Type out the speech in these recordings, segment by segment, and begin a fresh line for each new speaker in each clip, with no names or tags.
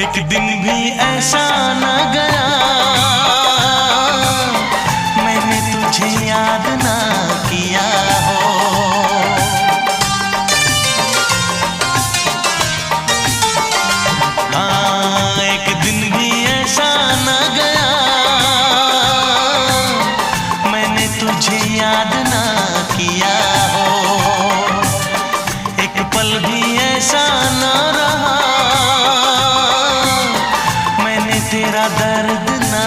एक दिन भी ऐसा न गया मैंने तुझे याद ना किया हो। हाँ, एक दिन भी ऐसा न गया मैंने तुझे याद ना किया हो। एक पल भी ऐसा न रहा तेरा दर्द ना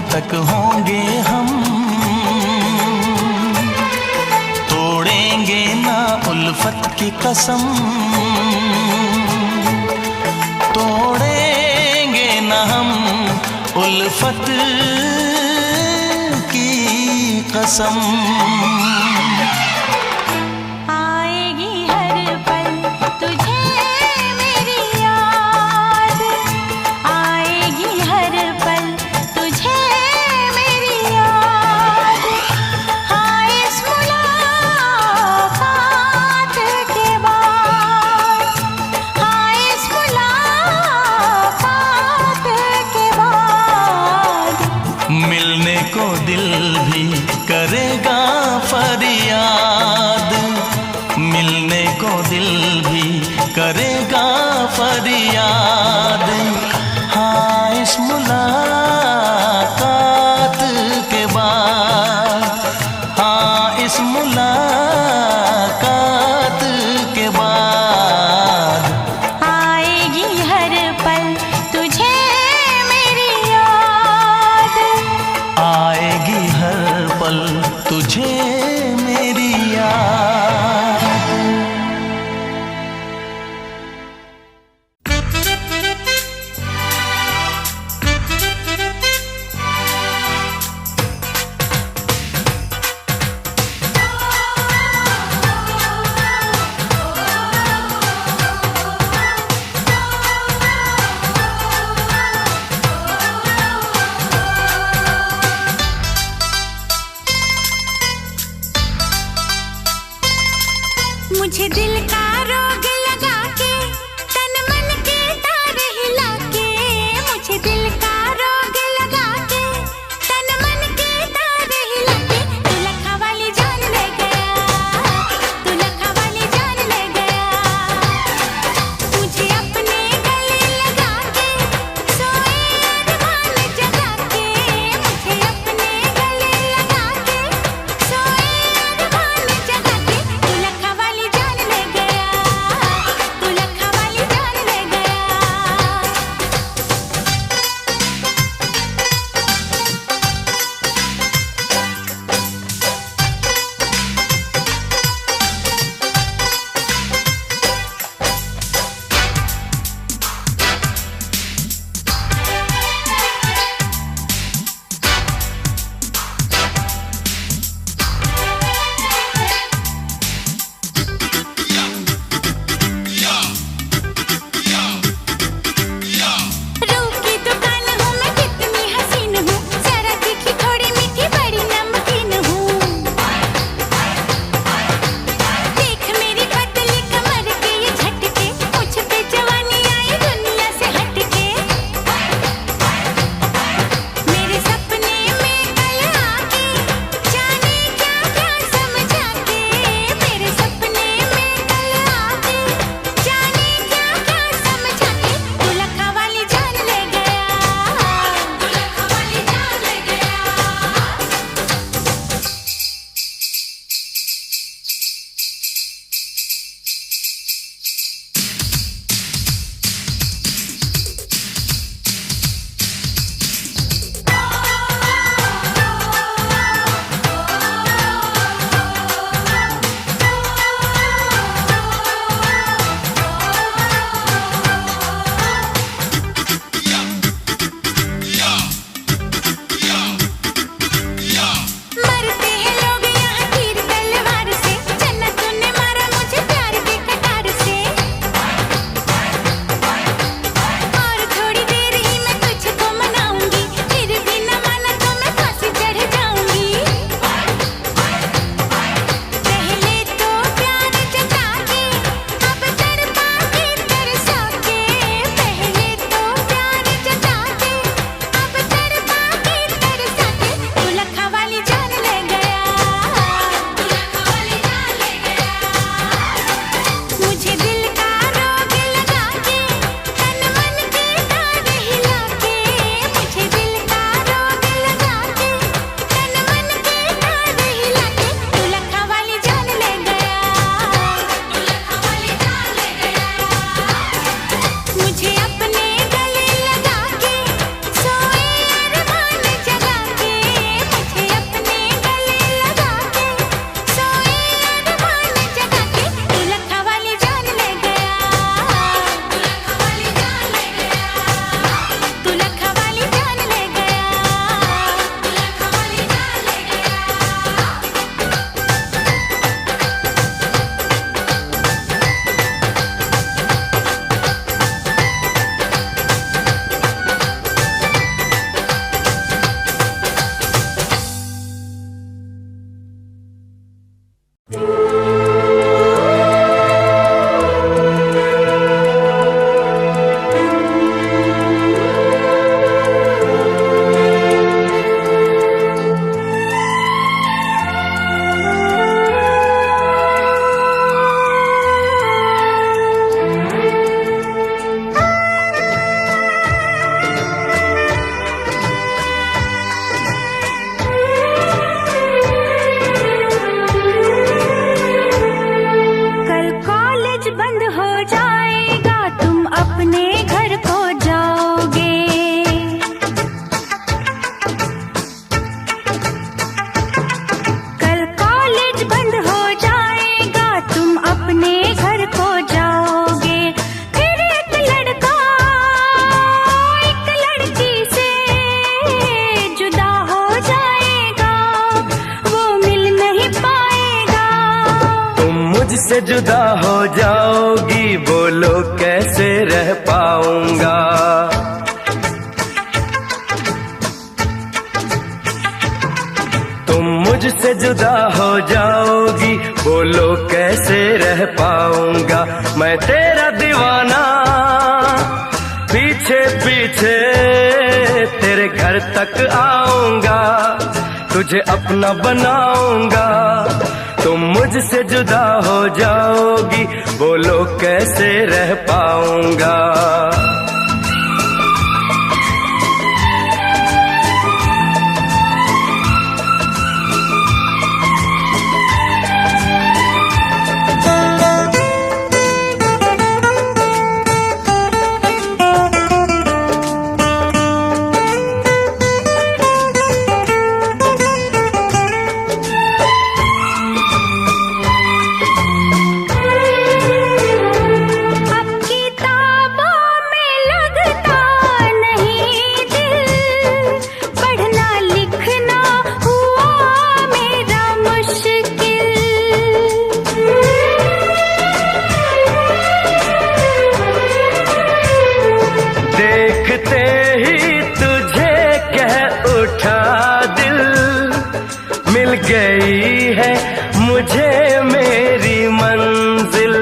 तक होंगे हम, तोड़ेंगे ना उल्फत की कसम, तोड़ेंगे ना हम उल्फत की कसम।
आएगी हर पल तुझे मेरी याद, आएगी हर पल तुझे मेरी याद। हाँ इस मुलाकात के बाद, हाँ इस मुलाकात के बाद
मिलने को दिल भी करेगा फरियाद, मिलने को दिल भी करेगा फरियाद। हाँ इस मुलाकात के बाद, हाँ इस मुलाकात के बाद
आएगी हर पल तुझे मेरी याद,
आएगी हर पल तुझे मेरी याद।
मुझसे जुदा हो जाओगी, बोलो कैसे रह पाऊंगा। तुम मुझसे जुदा हो जाओगी, बोलो कैसे रह पाऊंगा। मैं तेरा दीवाना पीछे पीछे तेरे घर तक आऊंगा, तुझे अपना बनाऊंगा। तुम मुझसे जुदा हो जाओगी, बोलो कैसे रह पाऊंगा। देखते ही तुझे कह उठा दिल, मिल गई है मुझे मेरी मंजिल।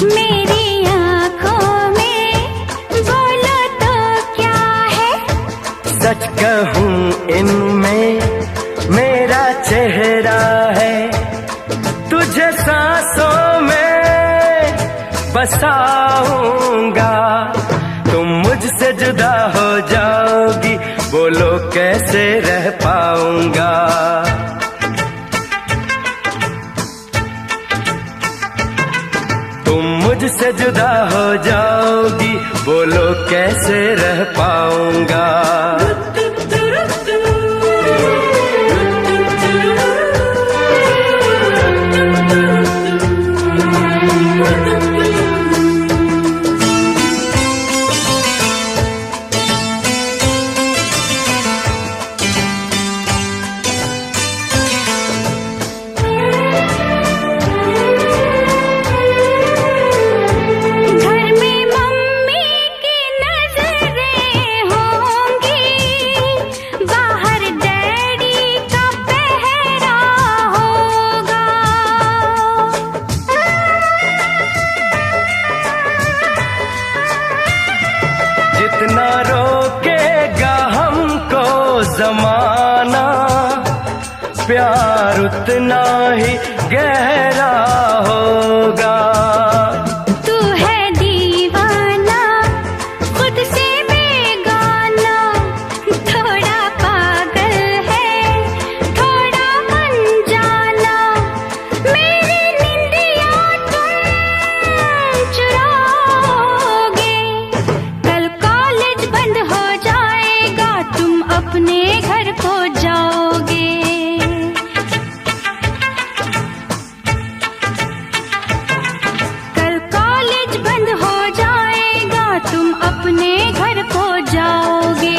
मेरी आँखों में बोलो तो क्या है,
सच कहूँ इनमें मेरा चेहरा है। तुझे सांसों में बसाऊंगा, तुम मुझसे जुदा हो जाओगी, बोलो कैसे रह पाऊंगा। तुम मुझसे जुदा हो जाओगी, बोलो कैसे रह पाऊंगा। जितना रोकेगा हमको जमाना, प्यार उतना ही गहरा होगा।
तू है दीवाना खुद से बेगाना, थोड़ा पागल है थोड़ा अनजाना। मेरी निंदिया तुम चुराओगे, कल कॉलेज बंद हो जाएगा, तुम अपने घर को जाओगे। कल कॉलेज बंद हो जाएगा, तुम अपने घर को जाओगे।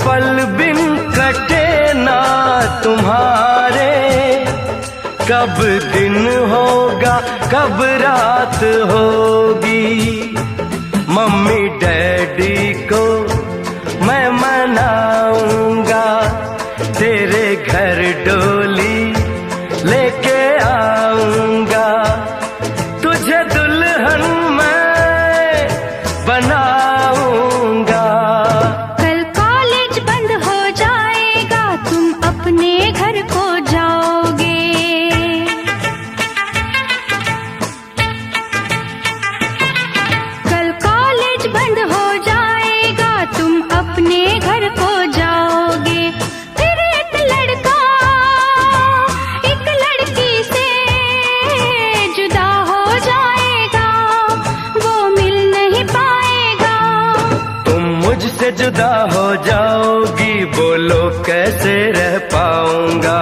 पल बिन कटे ना तुम्हारे, कब दिन होगा कब रात होगी। मम्मी डैडी को मैं मनाऊंगा, तेरे घर डोली लेके आऊंगा। तुझे दुल्हन मैं बनाऊंगा।
कल कॉलेज बंद हो जाएगा, तुम अपने घर को जाओगे।
मुझसे जुदा हो जाओगी, बोलो कैसे रह पाऊंगा।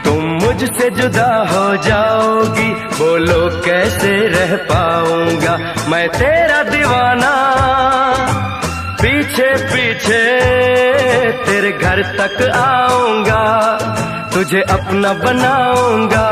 तुम मुझसे जुदा हो जाओगी, बोलो कैसे रह पाऊंगा। मैं तेरा दीवाना, पीछे पीछे तेरे घर तक आऊंगा, तुझे अपना बनाऊंगा।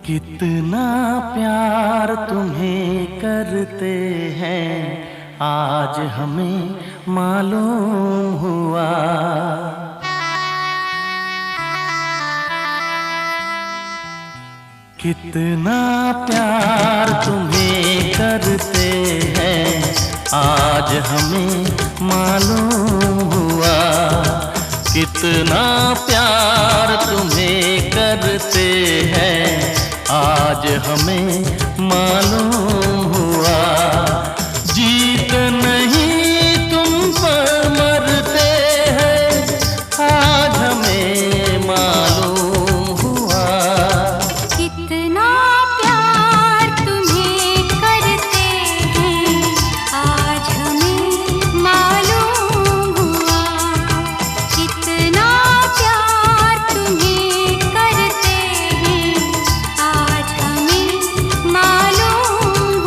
कितना प्यार तुम्हें करते हैं आज हमें मालूम हुआ। कितना प्यार तुम्हें करते हैं आज हमें मालूम हुआ। कितना प्यार तुम्हें करते हैं आज हमें मालूम हुआ। जीत नहीं तुम पर मरते हैं आज हमें मालूम हुआ।
कितना प्यार तुम्हें करते हैं आज हमें मालूम हुआ। कितना प्यार तुम्हें करते हैं आज हमें मालूम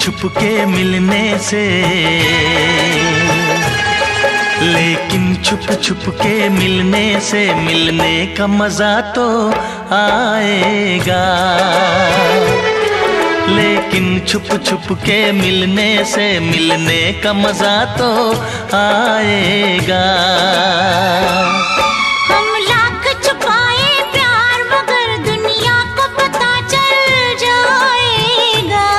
छुप के मिलने से, लेकिन छुप छुप के मिलने से मिलने का मजा तो आएगा। लेकिन छुप छुप के मिलने से मिलने का मजा तो आएगा।
हम लाख छुपाए प्यार मगर दुनिया को पता चल जाएगा।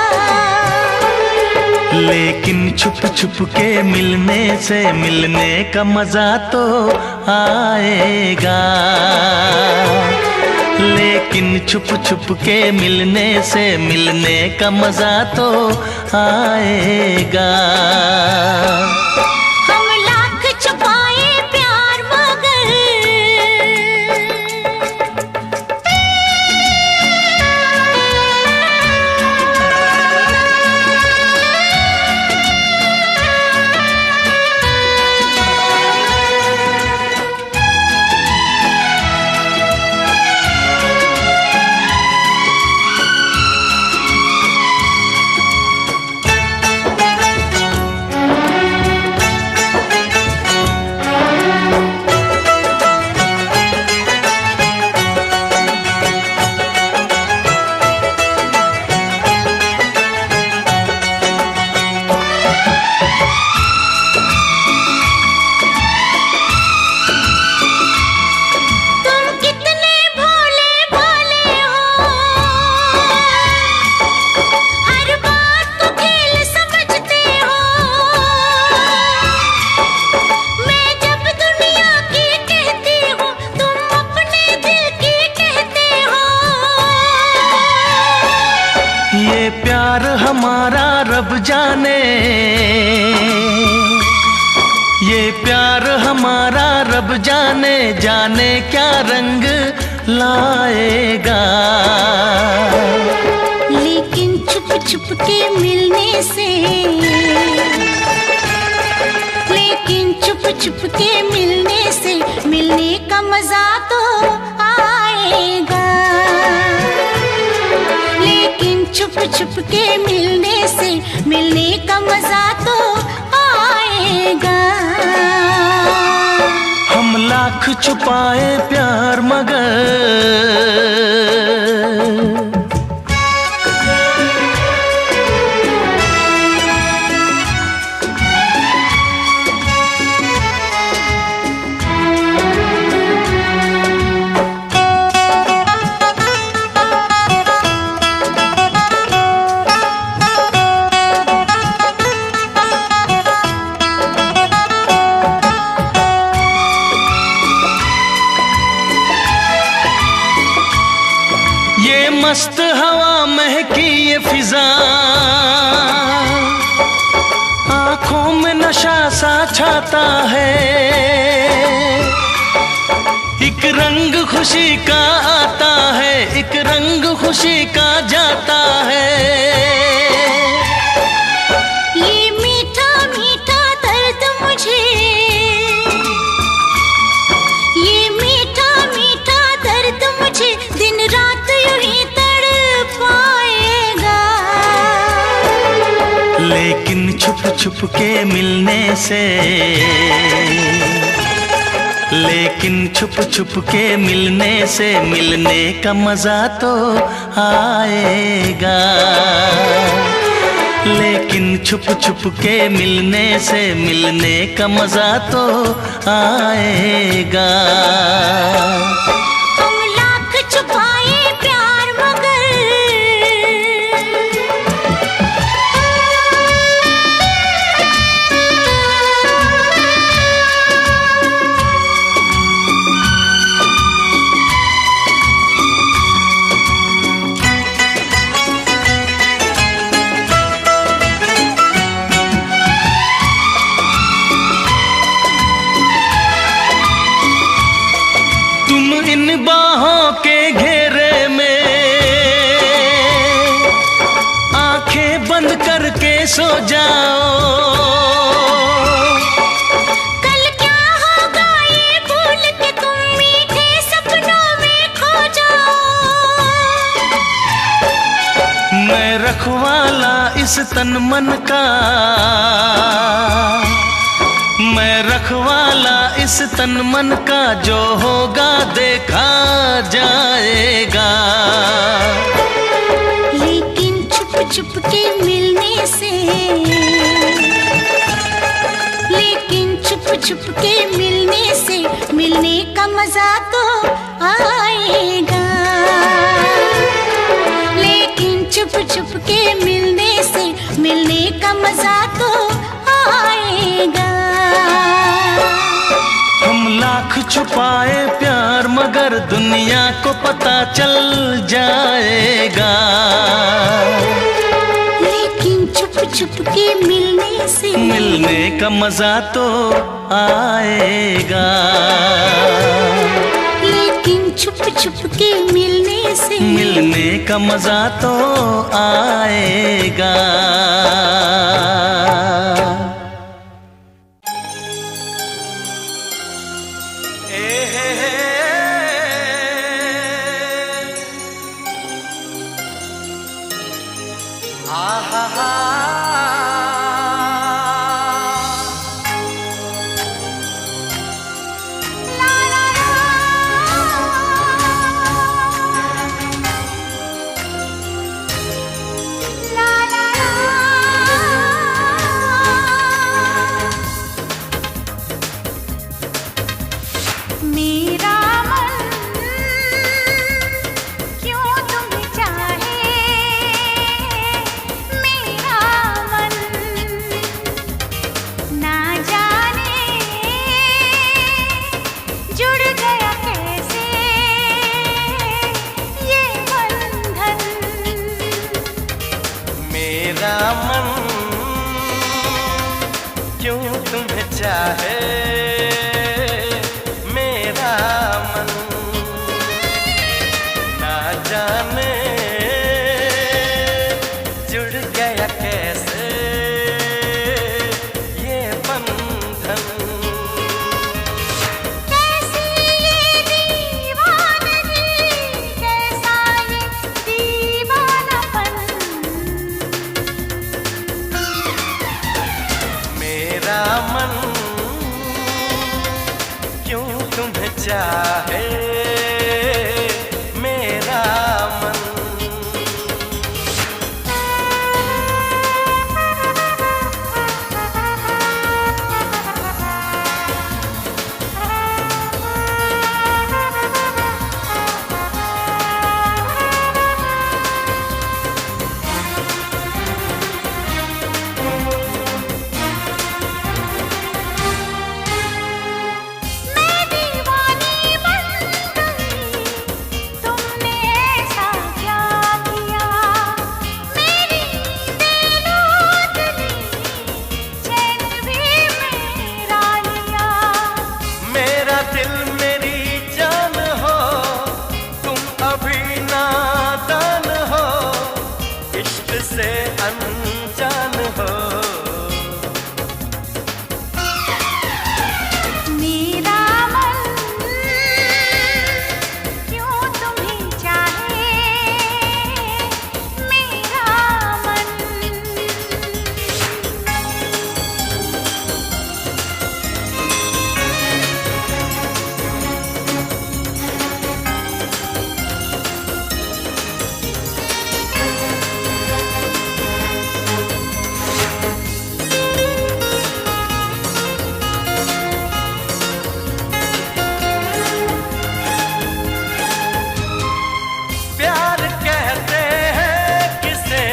लेकिन छुप छुप के मिलने से मिलने का मजा तो आएगा। लेकिन छुप छुप के मिलने से मिलने का मजा तो आएगा।
हम लाख छुपाए प्यार मगर
प्यार हमारा रब जाने, ये प्यार हमारा रब जाने, जाने क्या रंग लाएगा।
लेकिन छुप छुप के मिलने से, लेकिन छुप छुप के मिलने से मिलने का मजा तो आएगा। लेकिन छुप छुप के मिलने से मिलने का मजा तो आएगा।
हम लाख छुपाए प्यार मगर मस्त हवा महकी ये फिजा, आंखों में नशा सा छाता है। एक रंग खुशी का आता है, एक रंग खुशी का जाता है।
ये मीठा मीठा दर्द मुझे, ये मीठा मीठा दर्द मुझे दिन रात यूं ही तड़पाएगा।
लेकिन छुप छुप के मिलने से, लेकिन छुप छुप के मिलने से मिलने का मजा तो आएगा। लेकिन छुप छुप के मिलने से मिलने का मजा तो आएगा।
हम लाख छुपाए प्यार मगर
इन बाहों के घेरे में आंखें बंद करके सो जाओ।
कल क्या होगा ये भूल के तुम मीठे सपनों में खो जाओ।
मैं रखवाला इस तन मन का, मैं रखवाला इस तन मन का, जो होगा देखा जाएगा।
लेकिन छुप छुप के मिलने से, लेकिन छुप छुप के मिलने से मिलने का मजा तो आएगा। लेकिन छुप छुप के मिलने से मिलने का मजा तो आएगा।
हम लाख छुपाए प्यार मगर दुनिया को पता चल जाएगा।
लेकिन छुप छुप के मिलने से
मिलने का मजा तो आएगा।
लेकिन छुप छुप के मिलने से
मिलने का मजा तो आएगा।
मेरा मन क्यों तुम्हें चाहे, मेरा मन ना जाने जुड़ गया कैसे ये बंधन।
मेरा मन क्यों तुम्हें चाहे, मेरा मन ना जाने जुड़ गया कैसे ये बंधन।
कैसी ये दीवानगी, कैसा ये दीवानापन।
मेरा मन क्यों तुम्हें चाहे, मेरा मन।
मैं दीवानी बन गई, तुमने ऐसा क्या किया। मेरी नींदें लूट ली, चैन भी मेरा लिया।
मेरा दिल मेरी जान हो, तुम अभी नादान हो, इश्क से अनजान हो।
मेरा मन क्यों तुम्हें चाहे, मेरा मन।
प्यार कहते हैं किसे,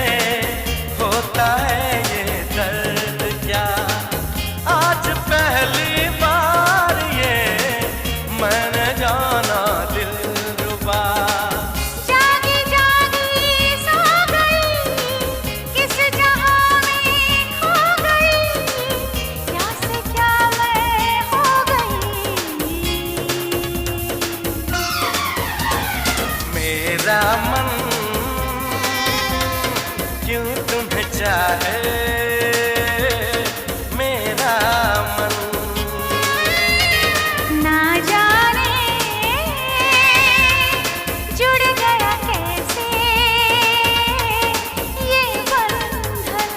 होता है ये दर्द क्या। आज पहली बार ये मैंने जाना दिलरुबा।
जागी जागी सो गई, किस जहां में खो गई, क्या से क्या मैं हो गई।
मेरा मन क्यों तुम्हें चाहे, मेरा मन।
ना जाने जुड़ गया कैसे ये बंधन।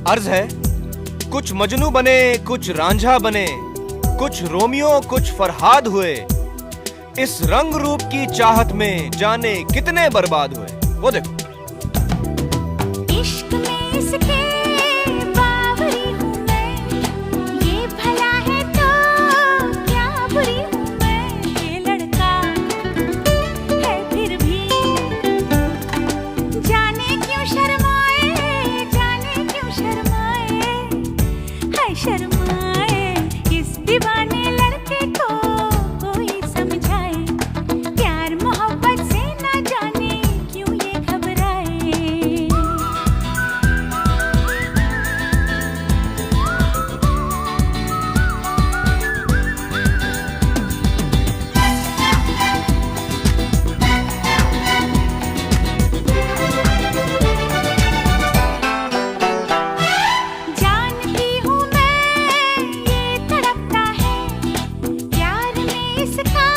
अर्ज है, कुछ मजनू बने, कुछ रांझा बने, कुछ रोमियो कुछ फरहाद हुए, इस रंग रूप की चाहत में जाने कितने बर्बाद हुए। वो देखो।
इश्क में इसके बावरी हूँ मैं, ये भला है तो क्या बुरी हूँ मैं। ये लड़का है फिर भी जाने क्यों शर्माए, जाने क्यों शर्माए, है शर्माए। इस दीवाने लड़के को कोई समझाए, प्यार मोहब्बत से ना जाने क्यों ये घबराए। जानती हूँ मैं ये तड़पता है, प्यार में इसका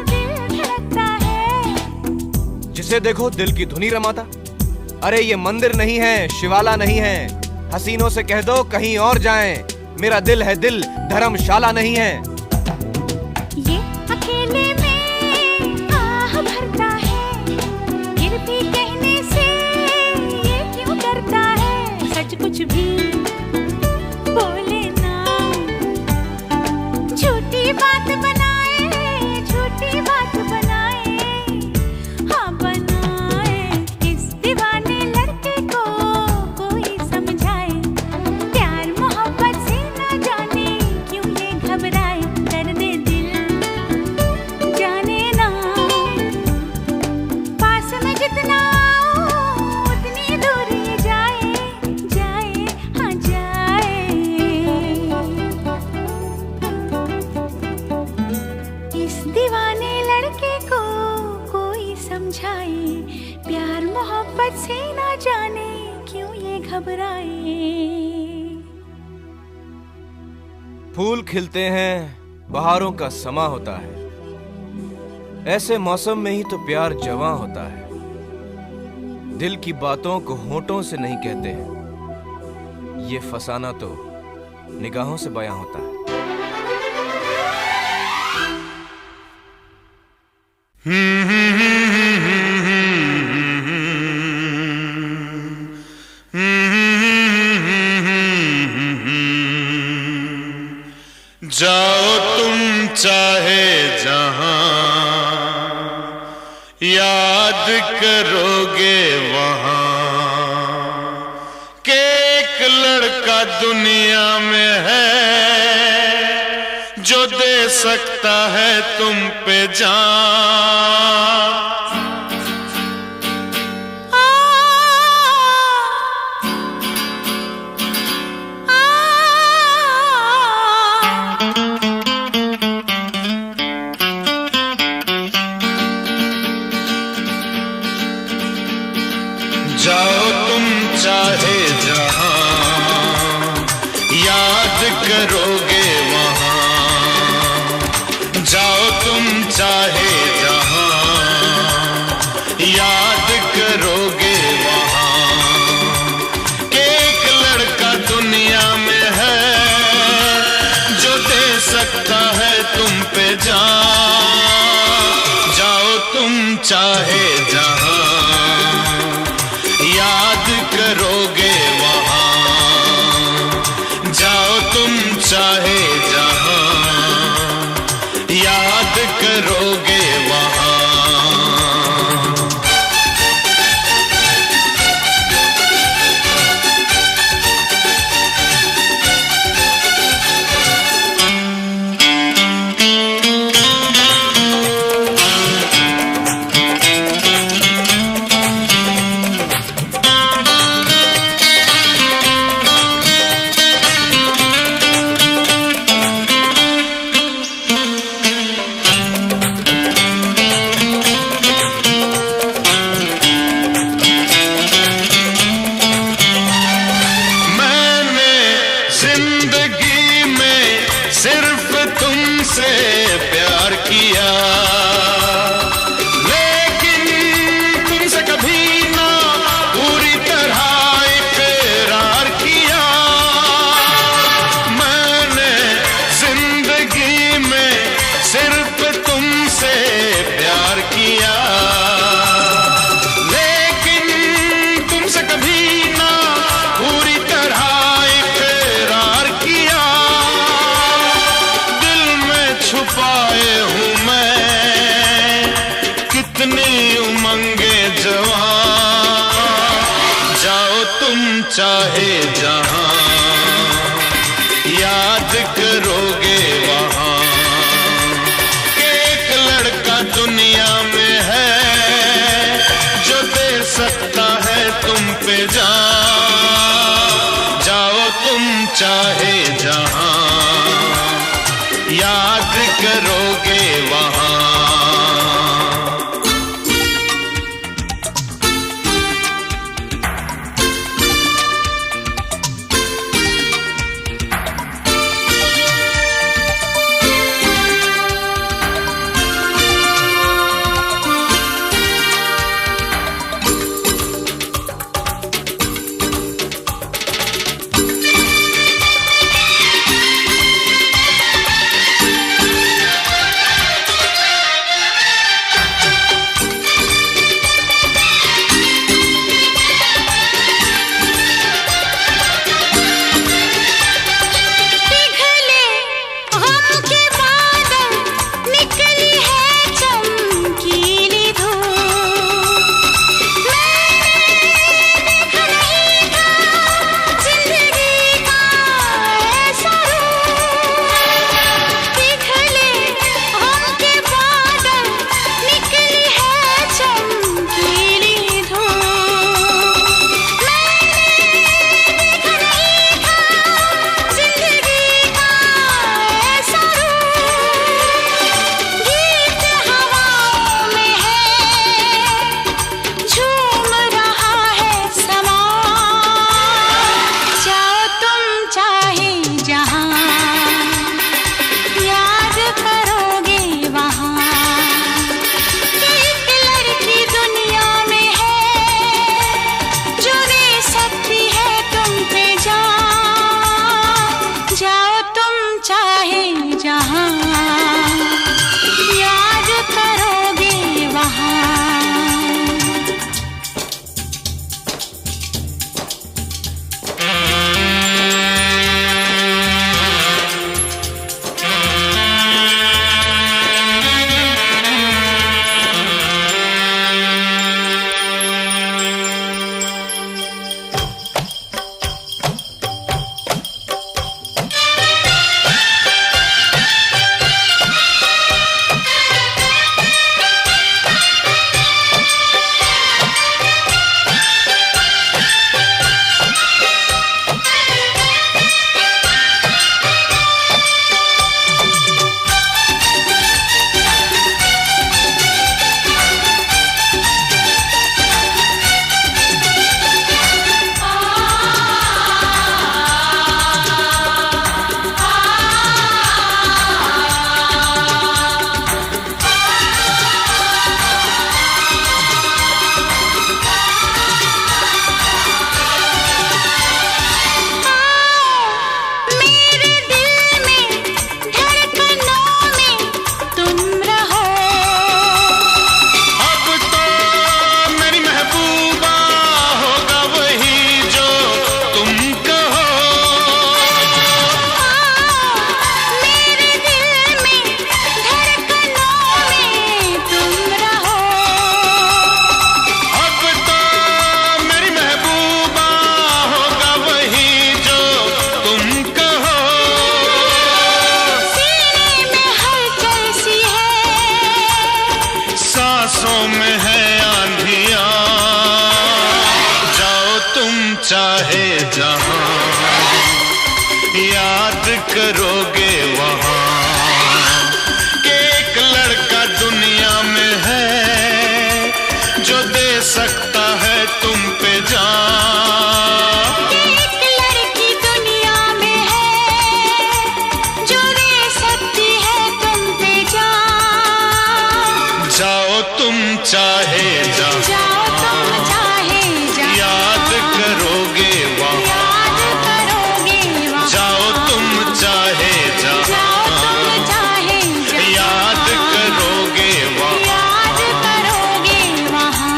दिल धड़कता है।
जिसे देखो दिल की धुनी रमाता। अरे ये मंदिर नहीं है, शिवाला नहीं है, हसीनों से कह दो कहीं और जाएं। मेरा दिल है दिल, धर्मशाला नहीं है।
ये अकेले में आह भरता है, फिर भी कहने से ये क्यों डरता है। सच कुछ भी बोले ना, झूठी बात बनाए, झूठी बात बनाए, हाँ बनाए। इस दीवाने लड़के को कोई समझाए, प्यार मोहब्बत से ना जाने क्यों ये घबराए। दर्द दिल जाने ना, पास में जितना आओ उतनी दूर ये जाए, जाए, हाँ जाए। इस दीवाने लड़के को कोई समझाए, प्यार मोहब्बत से ना जाने क्यों ये घबराए।
फूल खिलते हैं, बहारों का समा होता है, ऐसे मौसम में ही तो प्यार जवां होता है। दिल की बातों को होठों से नहीं कहते हैं, ये फसाना तो निगाहों से बयां होता है।
जाओ तुम चाहे जहां, याद करोगे वहां कि एक लड़का दुनिया में है जो दे सकता है तुम पे जान। जाओ तुम चाहे जहां, याद करोगे वहां। जाओ तुम चाहे जहां, याद करोगे वहां कि एक लड़का दुनिया में है जो दे सकता है तुम पे जान। जाओ तुम चाहे जहां, याद करोगे वहां। जाओ तुम चाहे जहां, याद करोगे वहां। तुम चाहे जहां, याद करोगे वहां। एक लड़का दुनिया में है जो दे सकता है तुम पे जान। जाओ तुम चाहे जहां, याद करोगे वहां। चाहे जहां याद करोगे वहां कि एक लड़का दुनिया में है जो दे सकता है तुम पे जान।
एक लड़की दुनिया में है जो दे सकती है तुम पे जान।
जाओ तुम चाहे जहां,
जाओ तुम चाहे जहां,
याद करोगे वहां।
याद करोगे वहां।
जाओ तुम चाहे
जाओ
जहां,
तुम चाहे जहां,
याद करोगे वहां।
याद करोगे वहां।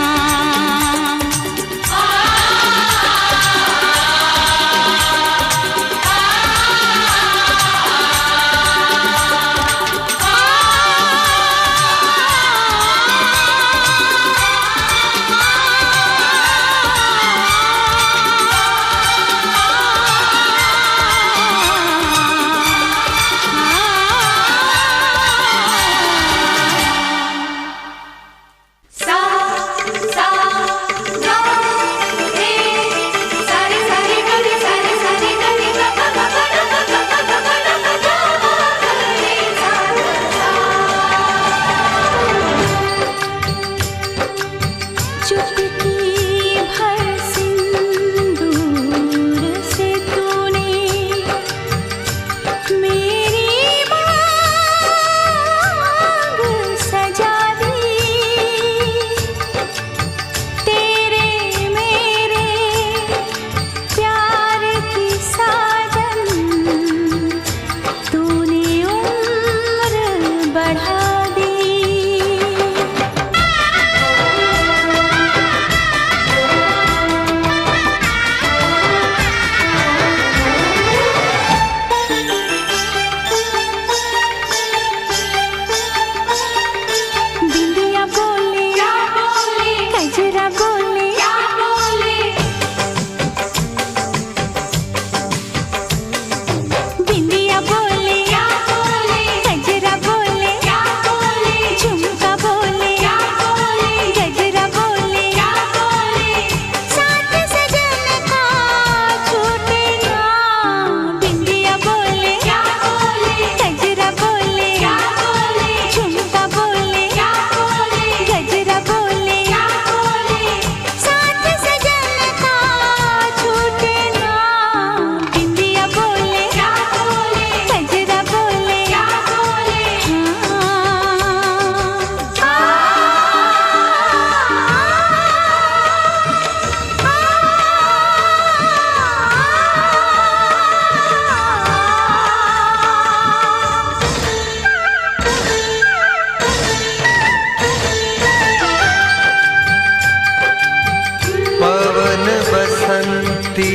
बसंती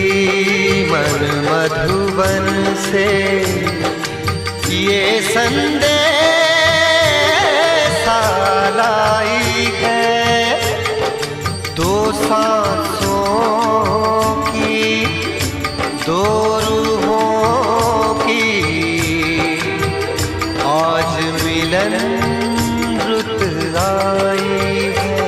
मन मधुबन से ये संदेश लाई है, दो सांसों की दो रूहों की आज मिलन रुत आई है।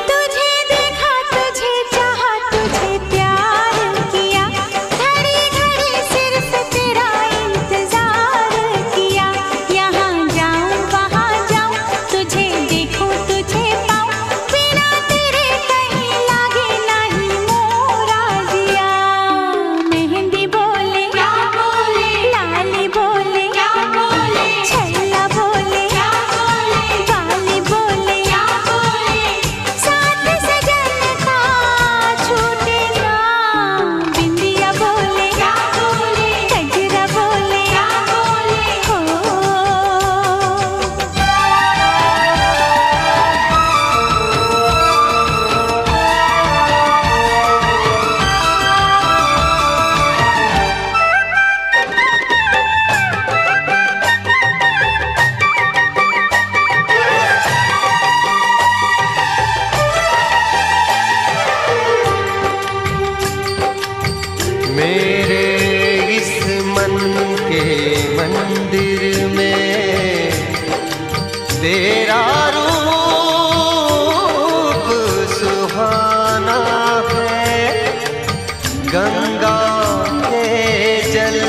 तुझे देखा, तुझे चाहा, तुझे प्यार किया, घड़ी घड़ी सिर्फ तेरा इंतजार किया। यहाँ जाऊं वहाँ जाऊं, तुझे देखूं तुझे पाऊं, बिना तेरे कहीं लागे नहीं मोरा जिया। मेहंदी बोले क्या बोले, लाली बोले क्या बोले, छल्ला बोले क्या बोले, बाली बोले क्या बोले, साथ सजन का छूटे ना। बिंदिया बोले क्या बोले, गजरा बोले क्या बोले, हो
मेरे इस मन के मंदिर में तेरा रूप सुहाना है, गंगा के जल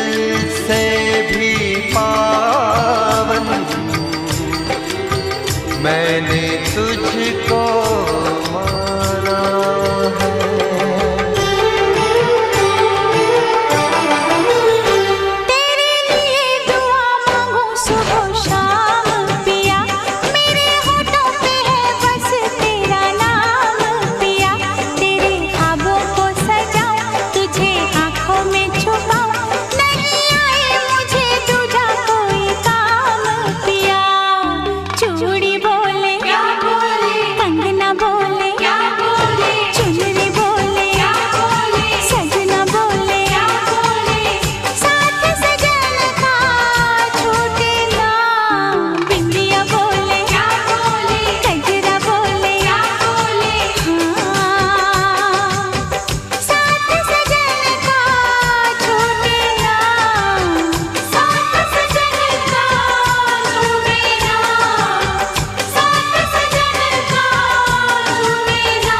से भी पावन मैंने तुझको माना है।
तेरे लिए दुआ मांगू सुबह शाम पिया, मेरे होठों पे है बस तेरा नाम पिया। तेरे ख्वाबों को सजाऊं, तुझे आँखों में छुपाऊं, नहीं आए मुझे दूजा कोई काम पिया। चूड़ी बोले क्या बोले, कंगना बोले क्या बोले, चुनरी बोले क्या बोले, सजना बोले क्या बोले, साथ सजन का छूटे ना। बिंदिया बोले क्या बोले, गजरा बोले क्या बोले, हाँ साथ सजन का छूटे ना, साथ सजन का छूटे ना, साथ सजन का छूटे ना।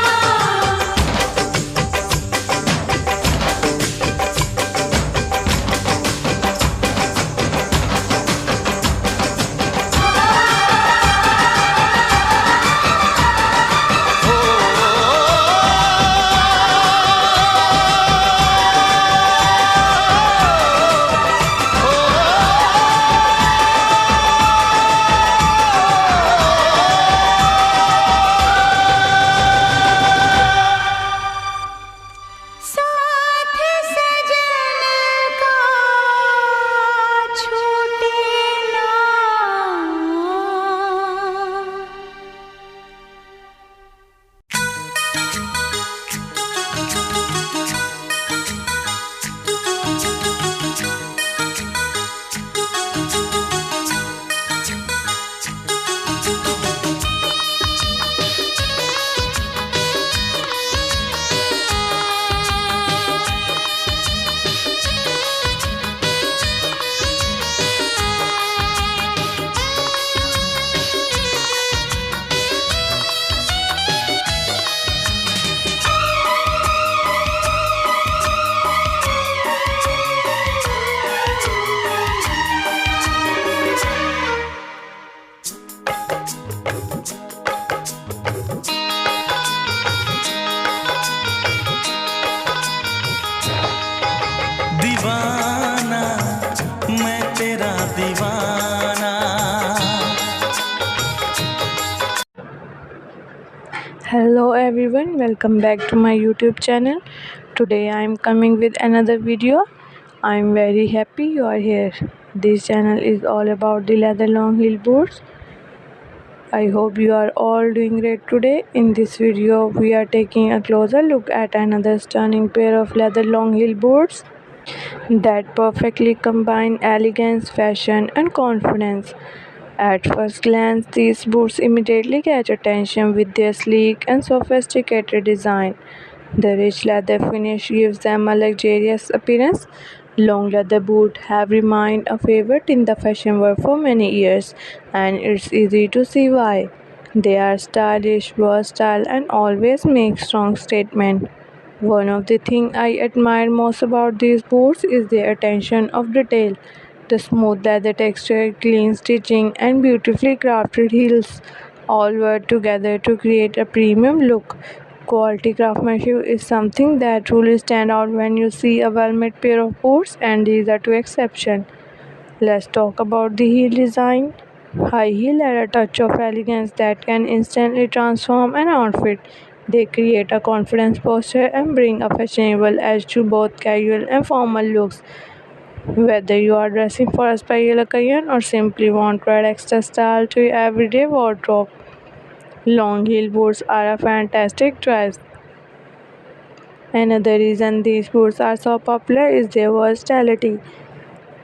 साथ सजन का छूटे ना।
दीवाना मैं तेरा दीवाना।
Hello everyone, welcome back to my YouTube channel. Today I am coming with another video. I am very happy you are here. This channel is all about the leather long heel boots. I hope you are all doing great today. In this video, we are taking a closer look at another stunning pair of leather long heel boots that perfectly combine elegance, fashion, and confidence. At first glance, these boots immediately catch attention with their sleek and sophisticated design. The rich leather finish gives them a luxurious appearance. Long leather boots have remained a favorite in the fashion world for many years, and it's easy to see why. They are stylish, versatile, and always make strong statements. One of the things I admire most about these boots is their attention of detail. The smooth leather texture, clean stitching, and beautifully crafted heels all work together to create a premium look. Quality craftsmanship is something that truly stands out when you see a well-made pair of boots, and these are two exceptions. Let's talk about the heel design. High heel add a touch of elegance that can instantly transform an outfit. They create a confidence posture and bring a fashionable edge to both casual and formal looks. Whether you are dressing for a special occasion or simply want to add extra style to your everyday wardrobe, long heel boots are a fantastic choice. Another reason these boots are so popular is their versatility.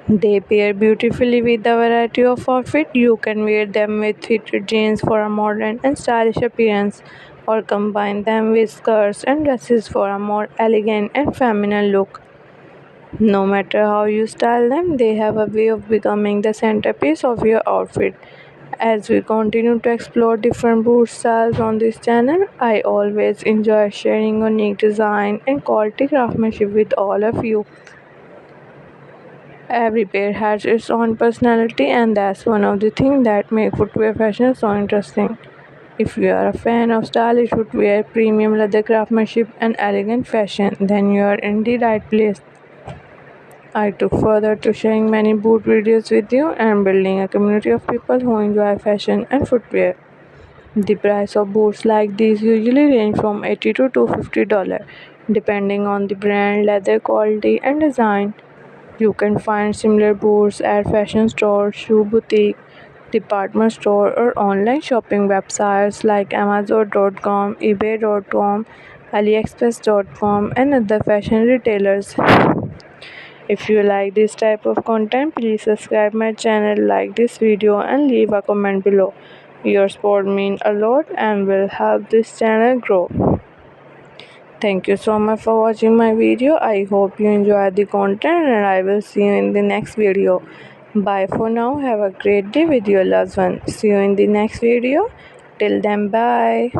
They pair beautifully with a variety of outfits. You can wear them with fitted jeans for a modern and stylish appearance, or combine them with skirts and dresses for a more elegant and feminine look. No matter how you style them, they have a way of becoming the centerpiece of your outfit. As we continue to explore different boot styles on this channel, I always enjoy sharing unique design and quality craftsmanship with all of you. Every pair has its own personality, and that's one of the things that make footwear fashion so interesting. If you are a fan of stylish footwear, premium leather craftsmanship, and elegant fashion, then you are in the right place. I took further to sharing many boot videos with you and building a community of people who enjoy fashion and footwear. The price of boots like these usually range from $80 to $250, depending on the brand, leather quality, and design. You can find similar boots at fashion stores, shoe boutique, department store, or online shopping websites like Amazon.com, eBay.com, AliExpress.com, and other fashion retailers. If you like this type of content, please subscribe my channel, like this video, and leave a comment below. Your support means a lot and will help this channel grow. Thank you so much for watching my video. I hope you enjoyed the content, and I will see you in the next video. Bye for now. Have a great day with your loved one. See you in the next video. Till then, bye.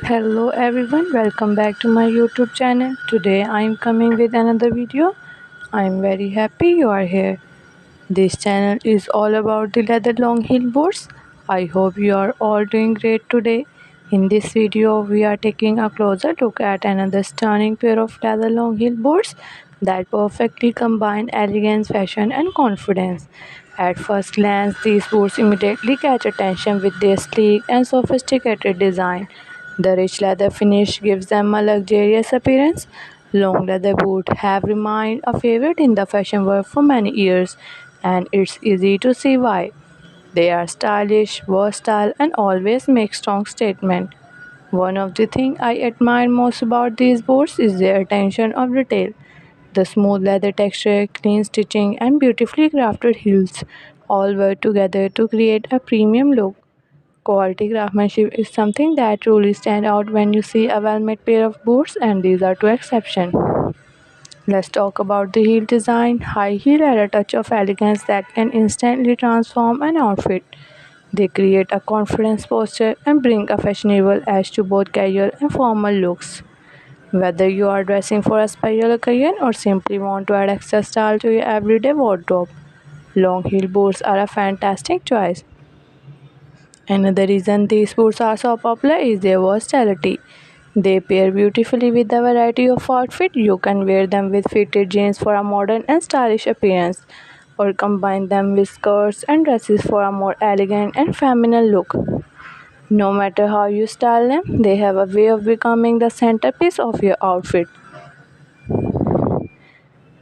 Hello everyone, welcome back to my YouTube channel. Today I am coming with another video. I am very happy you are here. This channel is all about the leather long heel boots. I hope you are all doing great today. In this video, we are taking a closer look at another stunning pair of leather long heel boots that perfectly combine elegance, fashion, and confidence. At first glance, these boots immediately catch attention with their sleek and sophisticated design. The rich leather finish gives them a luxurious appearance. Long leather boots have remained a favorite in the fashion world for many years, and it's easy to see why. They are stylish, versatile, and always make strong statements. One of the things I admire most about these boots is their attention of detail. The smooth leather texture, clean stitching, and beautifully crafted heels all work together to create a premium look. Quality craftsmanship is something that truly stands out when you see a well-made pair of boots, and these are two exceptions. Let's talk about the heel design. High heel add a touch of elegance that can instantly transform an outfit. They create a confidence posture and bring a fashionable edge to both casual and formal looks. Whether you are dressing for a special occasion or simply want to add extra style to your everyday wardrobe, long heel boots are a fantastic choice. Another reason these boots are so popular is their versatility. They pair beautifully with a variety of outfits. You can wear them with fitted jeans for a modern and stylish appearance, or combine them with skirts and dresses for a more elegant and feminine look. No matter how you style them, they have a way of becoming the centerpiece of your outfit.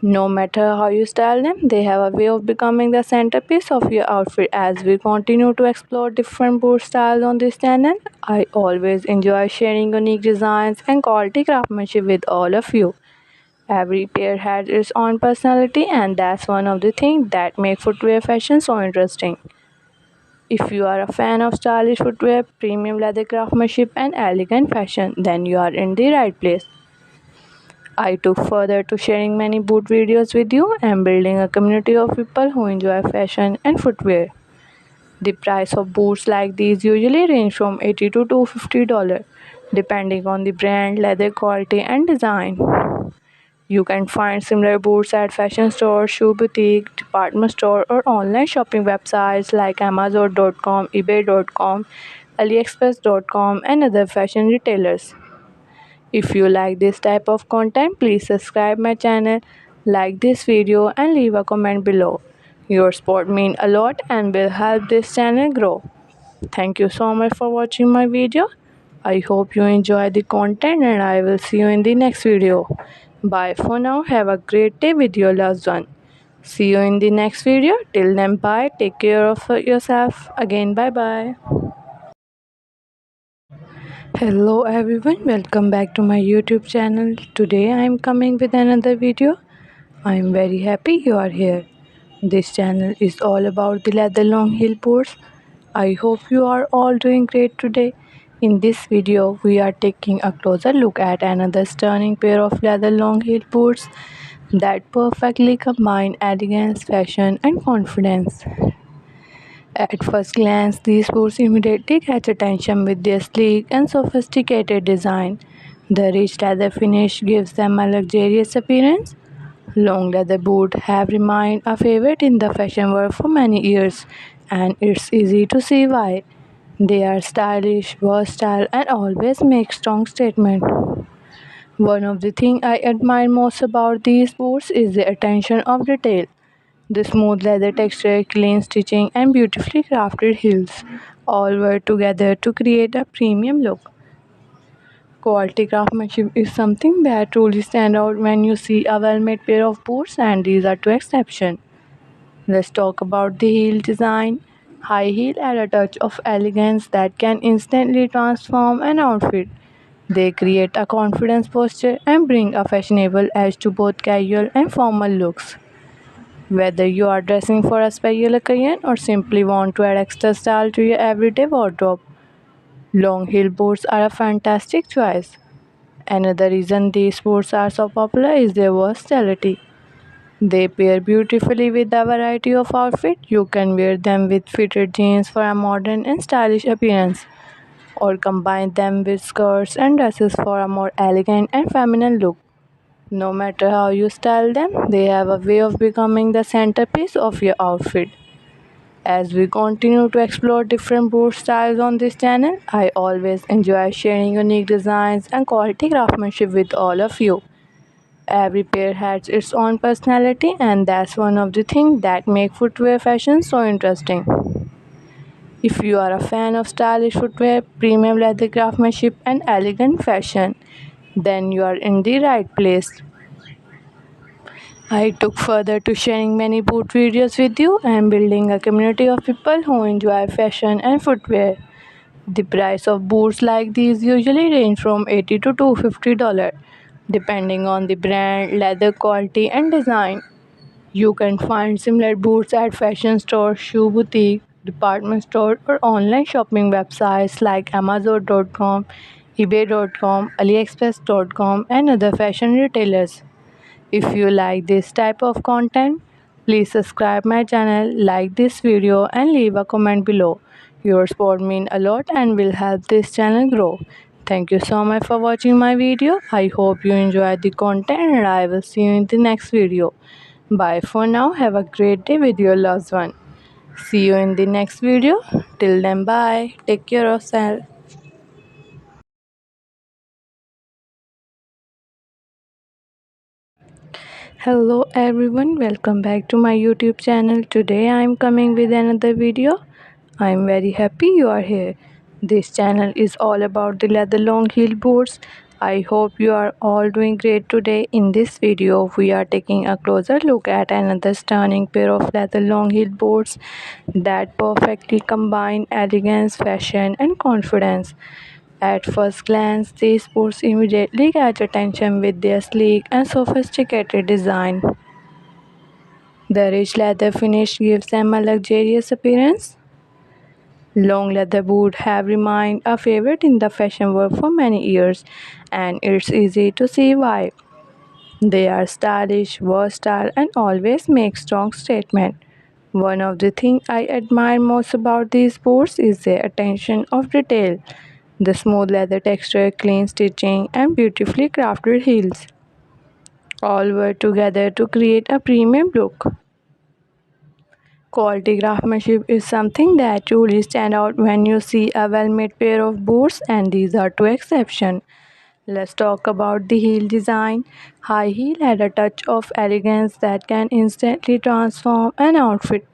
No matter how you style them, they have a way of becoming the centerpiece of your outfit. As we continue to explore different boot styles on this channel, I always enjoy sharing unique designs and quality craftsmanship with all of you. Every pair has its own personality, and that's one of the things that make footwear fashion so interesting. If you are a fan of stylish footwear, premium leather craftsmanship, and elegant fashion, then you are in the right place. I took further to sharing many boot videos with you and building a community of people who enjoy fashion and footwear. The price of boots like these usually range from $80 to $250 depending on the brand, leather quality and design. You can find similar boots at fashion stores, shoe boutique, department store or online shopping websites like amazon.com, ebay.com, aliexpress.com and other fashion retailers. If you like this type of content, please subscribe my channel, like this video and leave a comment below. Your support means a lot and will help this channel grow. Thank you so much for watching my video. I hope you enjoy the content and I will see you in the next video. Bye for now. Have a great day with your loved one. See you in the next video. Till then, bye. Take care of yourself. Again, bye bye. Hello everyone, welcome back to my YouTube channel. Today I am coming with another video. I am very happy you are here. This channel is all about the leather long heel boots. I hope you are all doing great today. In this video, we are taking a closer look at another stunning pair of leather long heel boots that perfectly combine elegance, fashion and confidence. At first glance, these boots immediately catch attention with their sleek and sophisticated design. The rich leather finish gives them a luxurious appearance. Long leather boots have remained a favorite in the fashion world for many years, and it's easy to see why. They are stylish, versatile, and always make strong statements. One of the things I admire most about these boots is the attention of detail. The smooth leather texture, clean stitching, and beautifully crafted heels all work together to create a premium look. Quality craftsmanship is something that truly stands out when you see a well-made pair of boots, and these are two exceptions. Let's talk about the heel design. High heel add a touch of elegance that can instantly transform an outfit. They create a confidence posture and bring a fashionable edge to both casual and formal looks. Whether you are dressing for a special occasion or simply want to add extra style to your everyday wardrobe, long heel boots are a fantastic choice. Another reason these boots are so popular is their versatility. They pair beautifully with a variety of outfits. You can wear them with fitted jeans for a modern and stylish appearance, or combine them with skirts and dresses for a more elegant and feminine look. No matter how you style them, they have a way of becoming the centerpiece of your outfit. As we continue to explore different boot styles on this channel, I always enjoy sharing unique designs and quality craftsmanship with all of you. Every pair has its own personality, and that's one of the things that make footwear fashion so interesting. If you are a fan of stylish footwear, premium leather craftsmanship, and elegant fashion, then you are in the right place. I took further to sharing many boot videos with you and building a community of people who enjoy fashion and footwear. The price of boots like these usually range from $80 to $250 depending on the brand, leather quality and design. You can find similar boots at fashion stores, shoe boutique, department store or online shopping websites like amazon.com, ebay.com, aliexpress.com and other fashion retailers. If you like this type of content, please subscribe my channel, like this video and leave a comment below. Your support means a lot and will help this channel grow. Thank you so much for watching my video. I hope you enjoyed the content and I will see you in the next video. Bye for now. Have a great day with your loved one. See you in the next video. Till then, bye. Take care of yourself. Hello everyone, welcome back to my YouTube channel. Today I am coming with another video. I am very happy you are here. This channel is all about the leather long heel boots I hope you are all doing great today. In this video, we are taking a closer look at another stunning pair of leather long heel boots that perfectly combine elegance, fashion, and confidence. At first glance, these boots immediately catch attention with their sleek and sophisticated design. The rich leather finish gives them a luxurious appearance. Long leather boots have remained a favorite in the fashion world for many years, and it's easy to see why. They are stylish, versatile, and always make strong statement. One of the things I admire most about these boots is their attention of detail. The smooth leather texture, clean stitching, and beautifully crafted heels all work together to create a premium look. Quality craftsmanship is something that truly stands out when you see a well-made pair of boots, and these are two exceptions. Let's talk about the heel design. High heel had a touch of elegance that can instantly transform an outfit.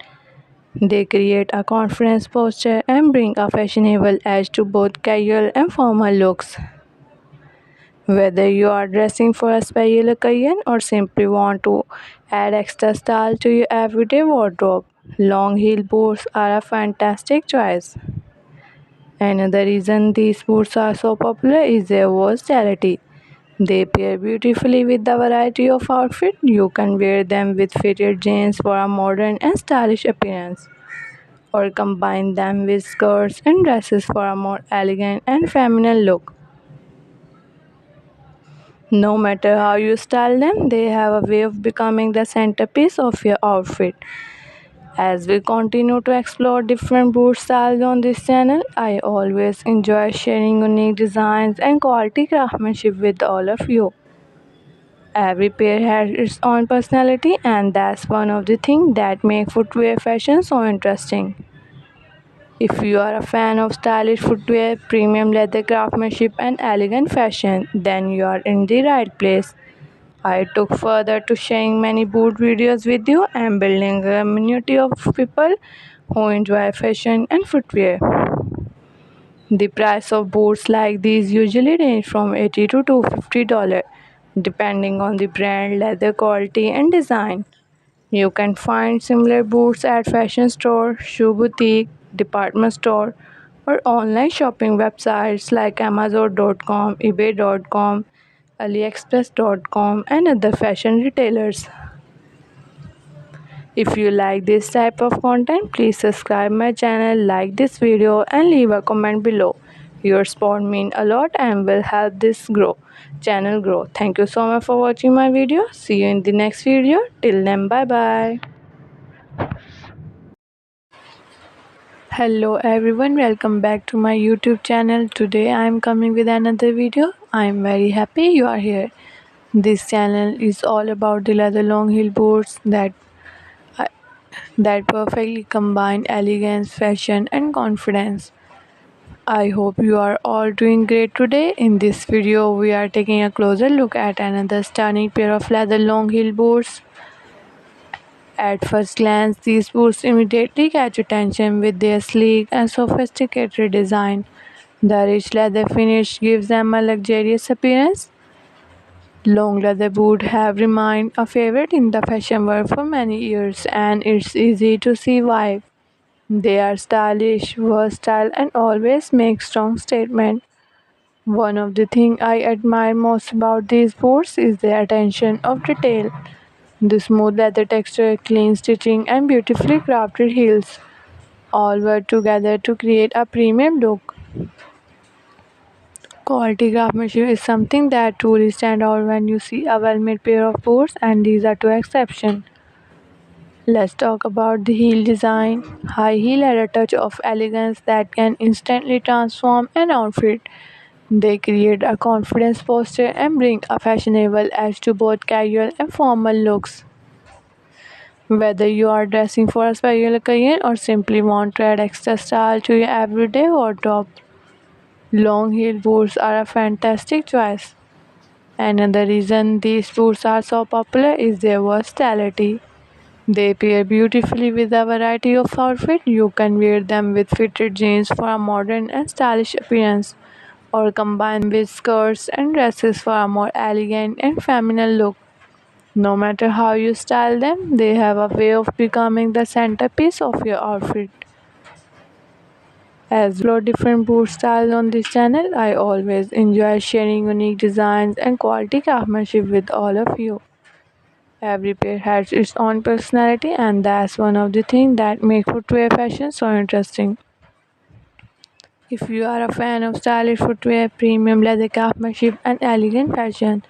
They create a confidence posture and bring a fashionable edge to both casual and formal looks. Whether you are dressing for a special occasion or simply want to add extra style to your everyday wardrobe, long heel boots are a fantastic choice. Another reason these boots are so popular is their versatility. They pair beautifully with the variety of outfits. You can wear them with fitted jeans for a modern and stylish appearance, or combine them with skirts and dresses for a more elegant and feminine look. No matter how you style them, they have a way of becoming the centerpiece of your outfit. As we continue to explore different boot styles on this channel, I always enjoy sharing unique designs and quality craftsmanship with all of you. Every pair has its own personality, and that's one of the things that make footwear fashion so interesting. If you are a fan of stylish footwear, premium leather craftsmanship, and elegant fashion, then you are in the right place. I took further to sharing many boot videos with you and building a community of people who enjoy fashion and footwear. The price of boots like these usually range from $80 to $250 depending on the brand, leather quality, and design. You can find similar boots at fashion store, shoe boutique, department store, or online shopping websites like Amazon.com, eBay.com, AliExpress.com, and other fashion retailers. If you like this type of content, please subscribe my channel, like this video, and leave a comment below. Your support means a lot and will help this channel grow. Thank you so much for watching my video. See you in the next video. Till then, bye bye. Hello everyone, welcome back to my YouTube channel. Today I am coming with another video. I am very happy you are here. This channel is all about the leather long heel boots that perfectly combine elegance, fashion, and confidence. I hope you are all doing great today. In this video, we are taking a closer look at another stunning pair of leather long heel boots. At first glance, these boots immediately catch attention with their sleek and sophisticated design. The rich leather finish gives them a luxurious appearance. Long leather boots have remained a favorite in the fashion world for many years, and it's easy to see why. They are stylish, versatile, and always make strong statements. One of the things I admire most about these boots is their attention of detail. The smooth leather texture, clean stitching, and beautifully crafted heels all work together to create a premium look. Quality craftsmanship is something that truly stands out when you see a well-made pair of boots, and these are two exceptions. Let's talk about the heel design. High heel had a touch of elegance that can instantly transform an outfit. They create a confidence posture and bring a fashionable edge to both casual and formal looks. Whether you are dressing for a special occasion or simply want to add extra style to your everyday wardrobe, long heel boots are a fantastic choice. Another reason these boots are so popular is their versatility. They pair beautifully with a variety of outfits. You can wear them with fitted jeans for a modern and stylish appearance, or combine with skirts and dresses for a more elegant and feminine look. No matter how you style them, they have a way of becoming the centerpiece of your outfit. As we explore different boot styles on this channel, I always enjoy sharing unique designs and quality craftsmanship with all of you. Every pair has its own personality, and that's one of the things that make footwear fashion so interesting. If you are a fan of stylish footwear, premium leather craftsmanship, and elegant fashion,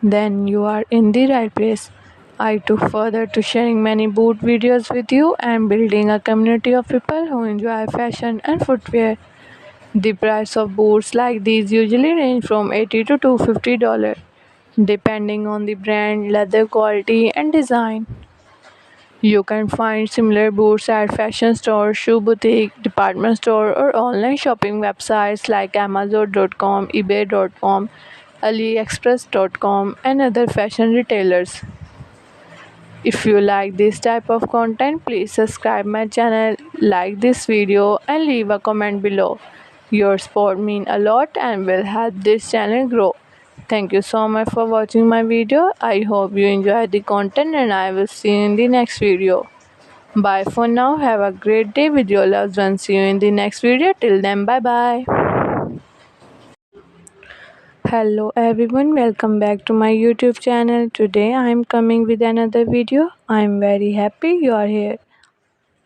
then you are in the right place. I took further to sharing many boot videos with you and building a community of people who enjoy fashion and footwear. The price of boots like these usually range from $80 to $250, depending on the brand, leather quality, and design. You can find similar boots at fashion stores, shoe boutique, department store, or online shopping websites like Amazon.com, eBay.com, AliExpress.com, and other fashion retailers. If you like this type of content, please subscribe my channel, like this video, and leave a comment below. Your support means a lot and will help this channel grow. Thank you so much for watching my video. I hope you enjoyed the content and I will see you in the next video. Bye for now. Have a great day with your loved ones. See you in the next video. Till then, bye bye. Hello everyone, welcome back to my YouTube channel. Today I am coming with another video. I am very happy you are here.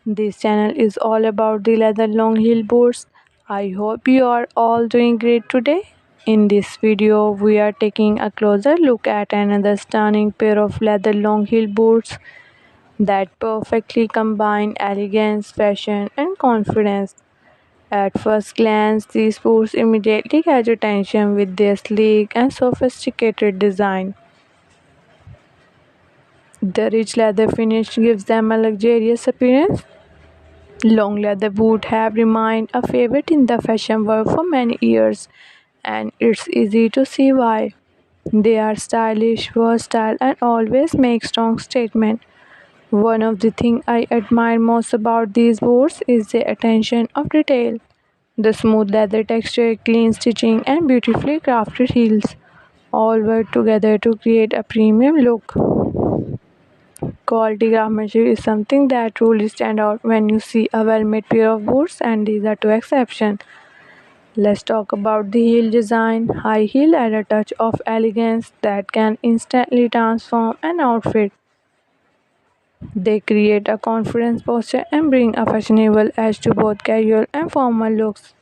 This channel is all about the leather long heel boots. I hope you are all doing great today. In this video, we are taking a closer look at another stunning pair of leather long heel boots that perfectly combine elegance, fashion, and confidence. At first glance, these boots immediately catch attention with their sleek and sophisticated design. The rich leather finish gives them a luxurious appearance. Long leather boots have remained a favorite in the fashion world for many years, and it's easy to see why. They are stylish, versatile, and always make strong statements. One of the things I admire most about these boots is the attention of detail. The smooth leather texture, clean stitching, and beautifully crafted heels all work together to create a premium look. Quality craftsmanship is something that truly stands out when you see a well-made pair of boots, and these are two exceptions. Let's talk about the heel design. High heel add a touch of elegance that can instantly transform an outfit. They create a confident posture and bring a fashionable edge to both casual and formal looks.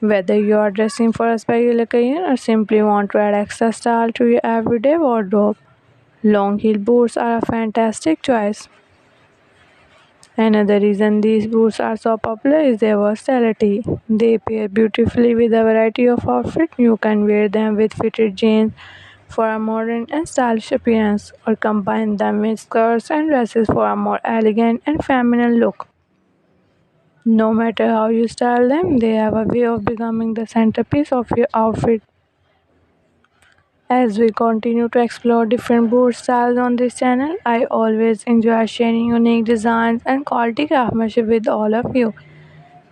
Whether you are dressing for a special occasion or simply want to add extra style to your everyday wardrobe, long heel boots are a fantastic choice. Another reason these boots are so popular is their versatility. They pair beautifully with a variety of outfits. You can wear them with fitted jeans for a modern and stylish appearance, or combine them with skirts and dresses for a more elegant and feminine look. No matter how you style them, they have a way of becoming the centerpiece of your outfit. As we continue to explore different boot styles on this channel, I always enjoy sharing unique designs and quality craftsmanship with all of you.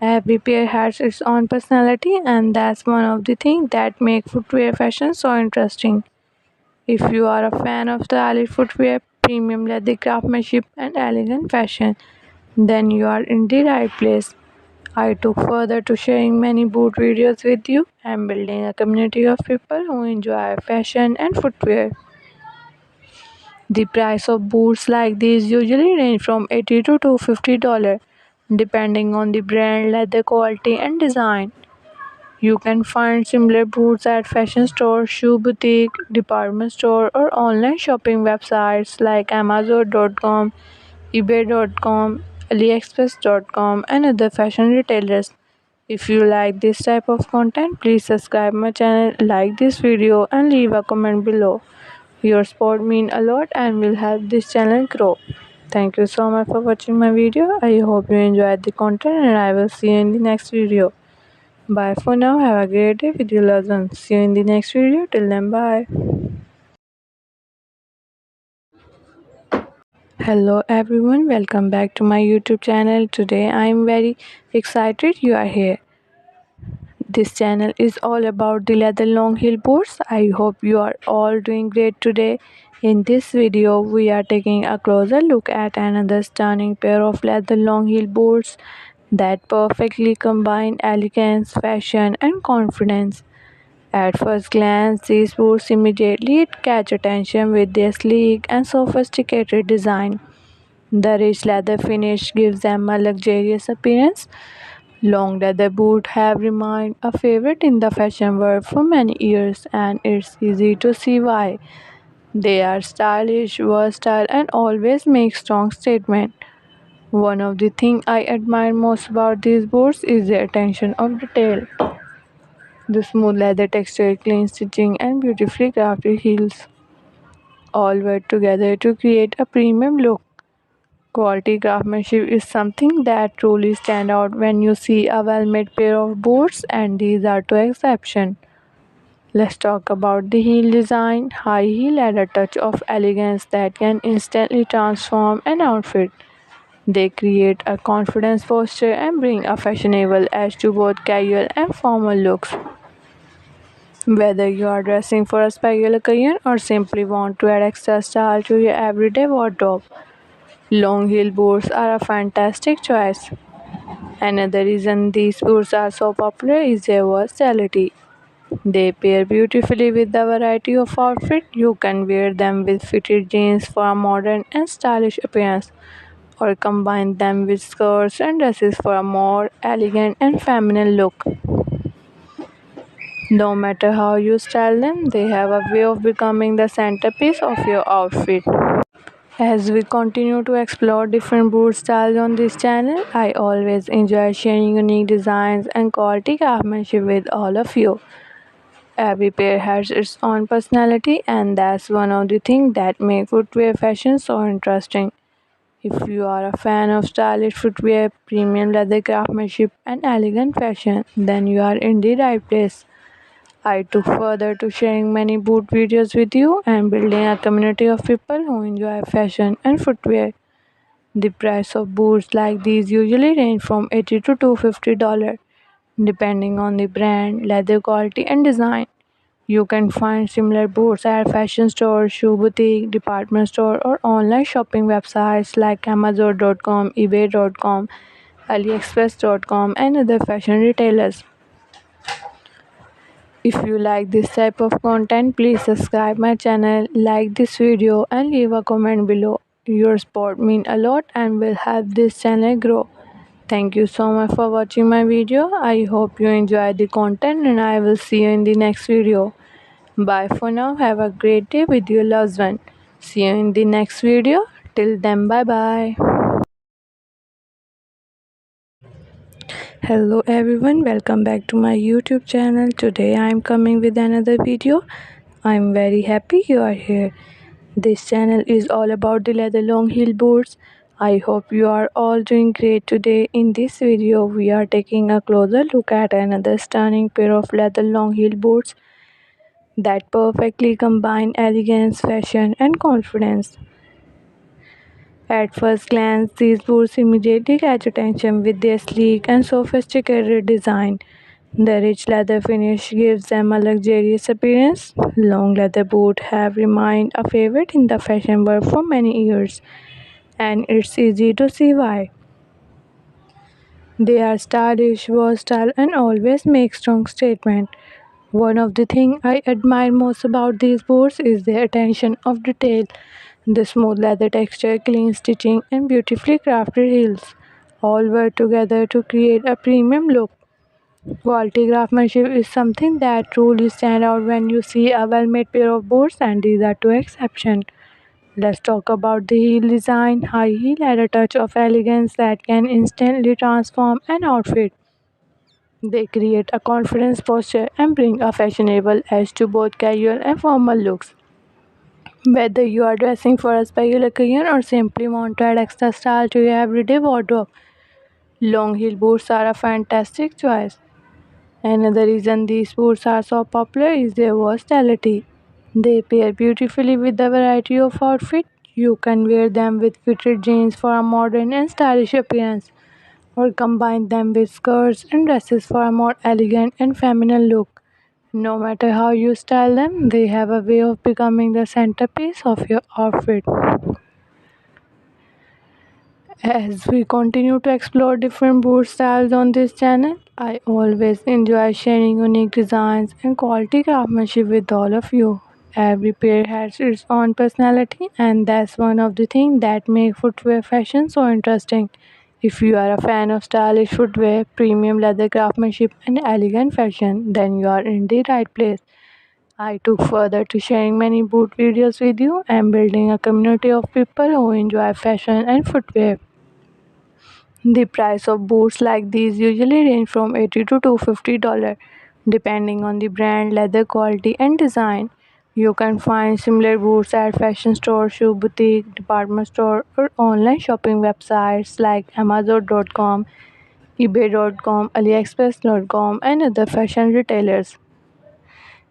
Every pair has its own personality, and that's one of the things that make footwear fashion so interesting. If you are a fan of stylish footwear, premium leather craftsmanship, and elegant fashion, then you are in the right place. I took further to sharing many boot videos with you and building a community of people who enjoy fashion and footwear. The price of boots like these usually range from $80 to $250, depending on the brand, leather quality, and design. You can find similar boots at fashion stores, shoe boutique, department store, or online shopping websites like Amazon.com, eBay.com, AliExpress.com, and other fashion retailers. If you like this type of content, please subscribe my channel, like this video, and leave a comment below. Your support means a lot and will help this channel grow. Thank you so much for watching my video. I hope you enjoyed the content, and I will see you in the next video. Bye for now. Have a great day with your loved ones. See you in the next video. Till then, bye. Hello everyone, welcome back to my YouTube channel. Today I am very excited you are here. This channel is all about the leather long heel boots. I hope you are all doing great today. In this video, we are taking a closer look at another stunning pair of leather long heel boots that perfectly combine elegance, fashion, and confidence. At first glance, these boots immediately catch attention with their sleek and sophisticated design. The rich leather finish gives them a luxurious appearance. Long leather boots have remained a favorite in the fashion world for many years, and it's easy to see why. They are stylish, versatile, and always make strong statement. One of the things I admire most about these boots is their attention of detail. The smooth leather texture, clean stitching, and beautifully crafted heels all work together to create a premium look. Quality craftsmanship is something that truly stands out when you see a well-made pair of boots, and these are no exception. Let's talk about the heel design. High heel add a touch of elegance that can instantly transform an outfit. They create a confidence posture and bring a fashionable edge to both casual and formal looks. Whether you are dressing for a special occasion or simply want to add extra style to your everyday wardrobe, long heel boots are a fantastic choice. Another reason these boots are so popular is their versatility. They pair beautifully with a variety of outfits. You can wear them with fitted jeans for a modern and stylish appearance, or combine them with skirts and dresses for a more elegant and feminine look. No matter how you style them, they have a way of becoming the centerpiece of your outfit. As we continue to explore different boot styles on this channel, I always enjoy sharing unique designs and quality craftsmanship with all of you. Every pair has its own personality, and that's one of the things that make footwear fashion so interesting. If you are a fan of stylish footwear, premium leather craftsmanship, and elegant fashion, then you are in the right place. I look further to sharing many boot videos with you and building a community of people who enjoy fashion and footwear. The price of boots like these usually range from $80 to $250, depending on the brand, leather quality, and design. You can find similar boots at fashion stores, shoe boutique, department store, or online shopping websites like Amazon.com, eBay.com, AliExpress.com, and other fashion retailers. If you like this type of content, please subscribe my channel, like this video, and leave a comment below. Your support means a lot and will help this channel grow. Thank you so much for watching my video. I hope you enjoy the content, and I will see you in the next video. Bye for now. Have a great day with your loved one. See you in the next video. Till then, bye bye. Hello everyone, welcome back to my YouTube channel. Today I am coming with another video. I am very happy you are here. This channel is all about the leather long heel boots. I hope you are all doing great today. In this video, we are taking a closer look at another stunning pair of leather long heel boots that perfectly combine elegance, fashion, and confidence. At first glance, these boots immediately catch attention with their sleek and sophisticated design. The rich leather finish gives them a luxurious appearance. Long leather boots have remained a favorite in the fashion world for many years, and it's easy to see why. They are stylish, versatile, and always make strong statement. One of the things I admire most about these boots is their attention of detail. The smooth leather texture, clean stitching, and beautifully crafted heels all work together to create a premium look. Quality craftsmanship is something that truly stands out when you see a well-made pair of boots, and these are no exception. Let's talk about the heel design. High heel add a touch of elegance that can instantly transform an outfit. They create a confidence posture and bring a fashionable edge to both casual and formal looks. Whether you are dressing for a special occasion or simply want to add extra style to your everyday wardrobe, long heel boots are a fantastic choice. Another reason these boots are so popular is their versatility. They pair beautifully with a variety of outfits. You can wear them with fitted jeans for a modern and stylish appearance, or combine them with skirts and dresses for a more elegant and feminine look. No matter how you style them, they have a way of becoming the centerpiece of your outfit. As we continue to explore different boot styles on this channel, I always enjoy sharing unique designs and quality craftsmanship with all of you. Every pair has its own personality, and that's one of the things that make footwear fashion so interesting. If you are a fan of stylish footwear, premium leather craftsmanship, and elegant fashion, then you are in the right place. I took further to sharing many boot videos with you and building a community of people who enjoy fashion and footwear. The price of boots like these usually range from $80 to $250 depending on the brand, leather quality, and design. You can find similar boots at fashion stores, shoe boutique, department store, or online shopping websites like Amazon.com, eBay.com, AliExpress.com, and other fashion retailers.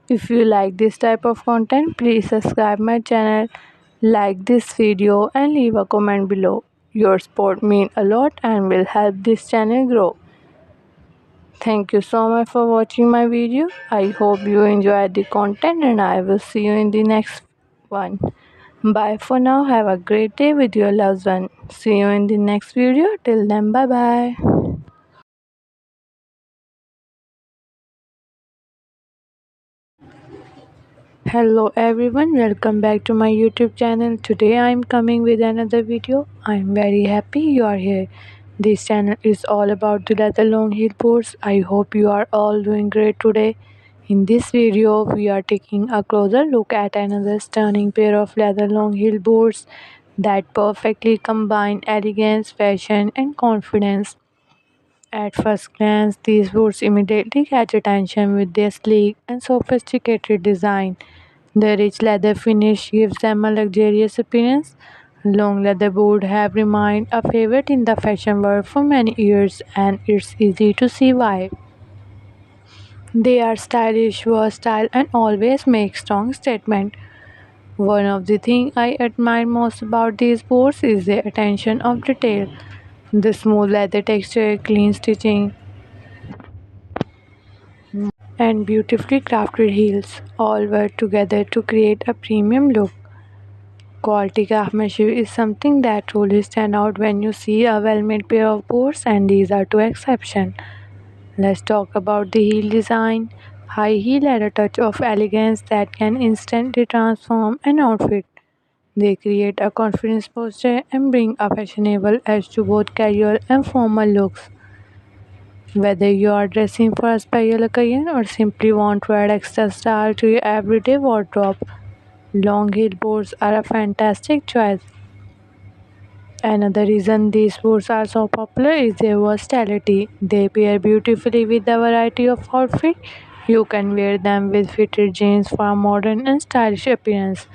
If you like this type of content, please subscribe my channel, like this video, and leave a comment below. Your support means a lot and will help this channel grow. Thank you so much for watching my video. I hope you enjoyed the content and I will see you in the next one. Bye for now. Have a great day with your loved one. See you in the next video. Till then, bye bye. Hello everyone, welcome back to my YouTube channel. Today I am coming with another video. I am very happy you are here. This channel is all about the leather long heel boots. I hope you are all doing great today. In this video, we are taking a closer look at another stunning pair of leather long heel boots that perfectly combine elegance, fashion, and confidence. At first glance, these boots immediately catch attention with their sleek and sophisticated design. The rich leather finish gives them a luxurious appearance. Long leather boots have remained a favorite in the fashion world for many years, and it's easy to see why. They are stylish, versatile, and always make strong statements. One of the things I admire most about these boots is their attention of detail. The smooth leather texture, clean stitching, and beautifully crafted heels all work together to create a premium look. Quality craftsmanship is something that truly stands out when you see a well-made pair of boots, and these are two exceptions. Let's talk about the heel design. High heel add a touch of elegance that can instantly transform an outfit. They create a confidence posture and bring a fashionable edge to both casual and formal looks. Whether you are dressing for a special occasion or simply want to add extra style to your everyday wardrobe, long heel boots are a fantastic choice. Another reason these boots are so popular is their versatility. They pair beautifully with a variety of outfits. You can wear them with fitted jeans for a modern and stylish appearance,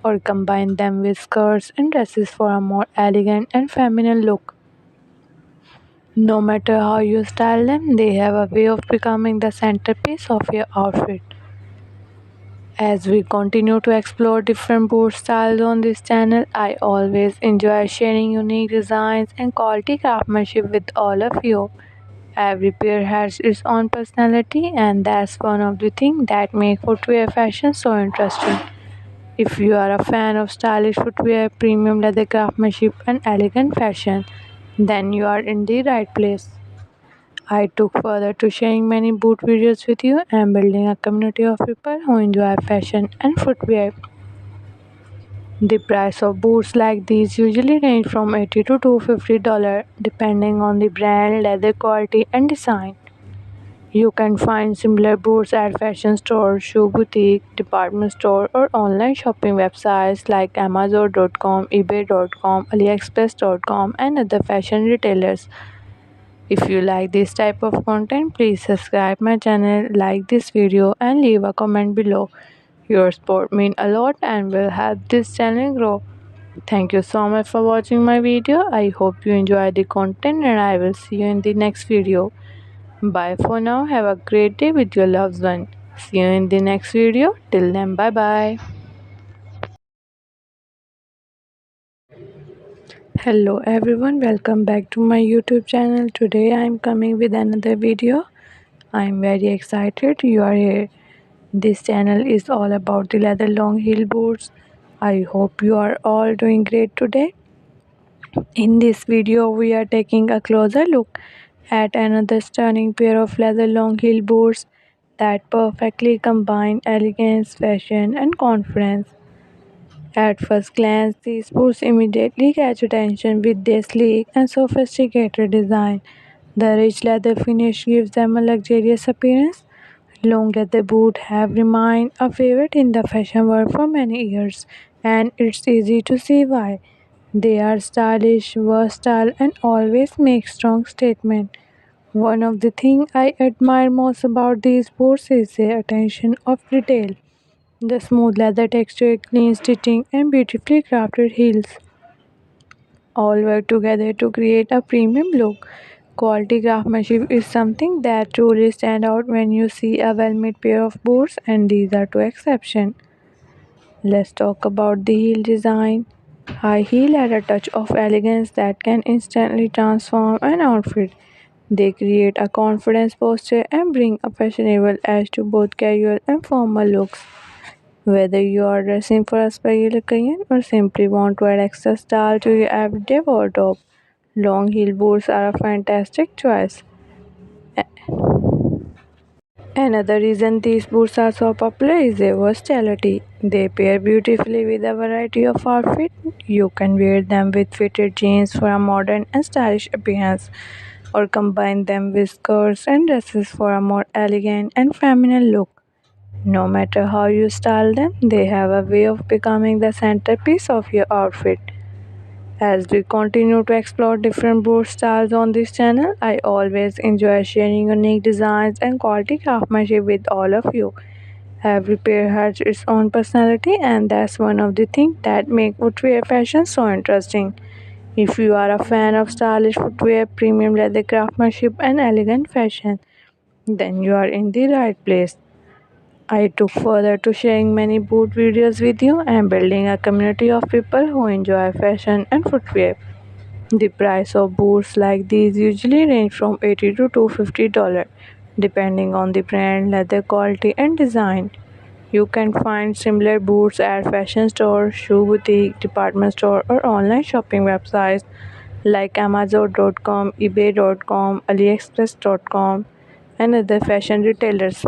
or combine them with skirts and dresses for a more elegant and feminine look. No matter how you style them, they have a way of becoming the centerpiece of your outfit. As we continue to explore different boot styles on this channel, I always enjoy sharing unique designs and quality craftsmanship with all of you. Every pair has its own personality, and that's one of the things that make footwear fashion so interesting. If you are a fan of stylish footwear, premium leather craftsmanship, and elegant fashion, then you are in the right place. I took further to sharing many boot videos with you and building a community of people who enjoy fashion and footwear. The price of boots like these usually range from $80 to $250 depending on the brand, leather quality, and design. You can find similar boots at fashion stores, shoe boutique, department store, or online shopping websites like Amazon.com, eBay.com, AliExpress.com, and other fashion retailers. If you like this type of content, please subscribe my channel, like this video, and leave a comment below. Your support means a lot and will help this channel grow. Thank you so much for watching my video. I hope you enjoyed the content and I will see you in the next video. Bye for now. Have a great day with your loved one. See you in the next video. Till then, bye bye. Hello everyone, welcome back to my YouTube channel. Today I am coming with another video. I am very excited you are here. This channel is all about the leather long heel boots. I hope you are all doing great today. In this video we are taking a closer look at another stunning pair of leather long heel boots that perfectly combine elegance, fashion and confidence. At first glance, these boots immediately catch attention with their sleek and sophisticated design. The rich leather finish gives them a luxurious appearance. Long leather boots have remained a favorite in the fashion world for many years, and it's easy to see why. They are stylish, versatile, and always make strong statement. One of the things I admire most about these boots is their attention of detail. The smooth leather texture, clean stitching, and beautifully crafted heels all work together to create a premium look. Quality craftsmanship is something that truly stands out when you see a well-made pair of boots, and these are two exceptions. Let's talk about the heel design. High heel add a touch of elegance that can instantly transform an outfit. They create a confidence posture and bring a fashionable edge to both casual and formal looks. Whether you are dressing for a special occasion or simply want to add extra style to your everyday wardrobe, long heel boots are a fantastic choice. Another reason these boots are so popular is their versatility. They pair beautifully with a variety of outfits. You can wear them with fitted jeans for a modern and stylish appearance, or combine them with skirts and dresses for a more elegant and feminine look. No matter how you style them, they have a way of becoming the centerpiece of your outfit. As we continue to explore different boot styles on this channel, I always enjoy sharing unique designs and quality craftsmanship with all of you. Every pair has its own personality, and that's one of the things that make footwear fashion so interesting. If you are a fan of stylish footwear, premium leather craftsmanship, and elegant fashion, then you are in the right place. I took further to sharing many boot videos with you and building a community of people who enjoy fashion and footwear. The price of boots like these usually range from $80 to $250 depending on the brand, leather quality and design. You can find similar boots at fashion stores, shoe boutique, department store or online shopping websites like Amazon.com, eBay.com, AliExpress.com and other fashion retailers.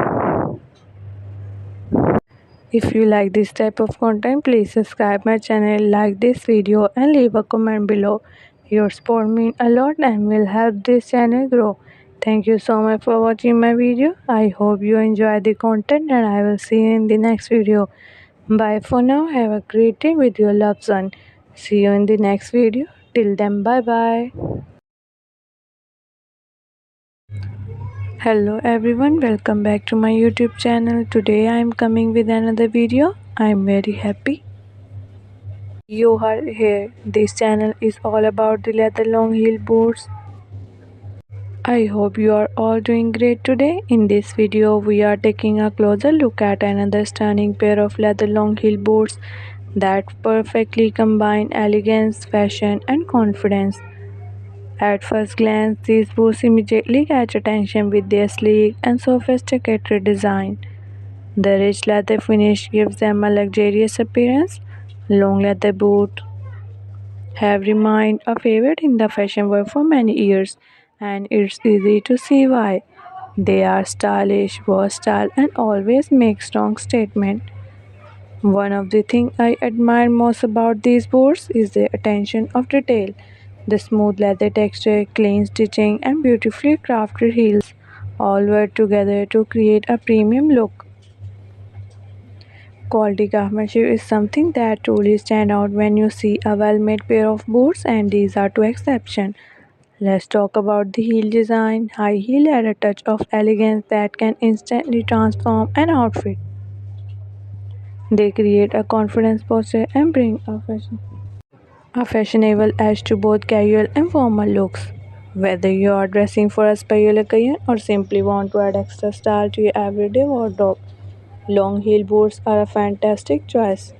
If you like this type of content, please subscribe my channel, like this video and leave a comment below. Your support means a lot and will help this channel grow. Thank you so much for watching my video. I hope you enjoy the content and I will see you in the next video. Bye for now. Have a great day with your loved one. See you in the next video. Till then, bye bye. Hello everyone, welcome back to my YouTube channel. Today I am coming with another video. I am very happy you are here. This channel is all about the leather long heel boots. I hope you are all doing great today. In this video we are taking a closer look at another stunning pair of leather long heel boots that perfectly combine elegance, fashion and confidence. At first glance, these boots immediately catch attention with their sleek and sophisticated design. The rich leather finish gives them a luxurious appearance. Long leather boots have remained a favorite in the fashion world for many years, and it's easy to see why. They are stylish, versatile, and always make strong statements. One of the things I admire most about these boots is their attention of detail. The smooth leather texture, clean stitching, and beautifully crafted heels all work together to create a premium look. Quality craftsmanship is something that truly stands out when you see a well-made pair of boots, and these are two exceptions. Let's talk about the heel design. High heel add a touch of elegance that can instantly transform an outfit. They create a confidence posture and bring a fashionable edge to both casual and formal looks. Whether you are dressing for a special occasion or simply want to add extra style to your everyday wardrobe, long heel boots are a fantastic choice.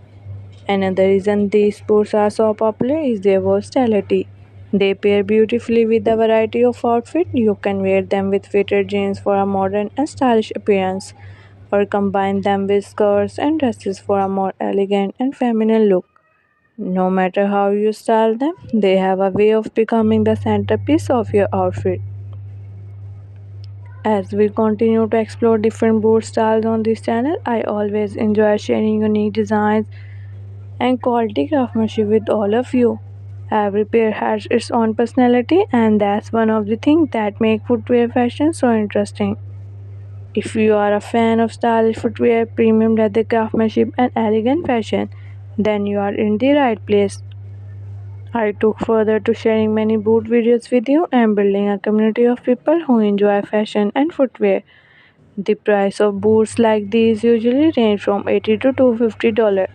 Another reason these boots are so popular is their versatility. They pair beautifully with a variety of outfits. You can wear them with fitted jeans for a modern and stylish appearance, or combine them with skirts and dresses for a more elegant and feminine look. No matter how you style them, they have a way of becoming the centerpiece of your outfit. As we continue to explore different boot styles on this channel, I always enjoy sharing unique designs and quality craftsmanship with all of you. Every pair has its own personality, and that's one of the things that make footwear fashion so interesting. If you are a fan of stylish footwear, premium leather craftsmanship, and elegant fashion, then you are in the right place. I took further to sharing many boot videos with you and building a community of people who enjoy fashion and footwear. The price of boots like these usually range from $80 to $250,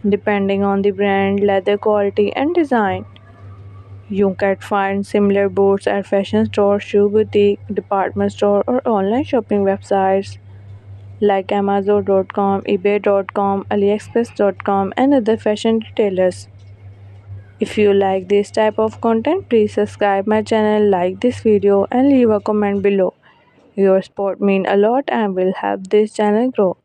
depending on the brand, leather quality, and design. You can find similar boots at fashion stores, shoe boutique, department store, or online shopping websites like Amazon.com, eBay.com, AliExpress.com, and other fashion retailers. If you like this type of content, please subscribe my channel, like this video, and leave a comment below. Your support means a lot and will help this channel grow.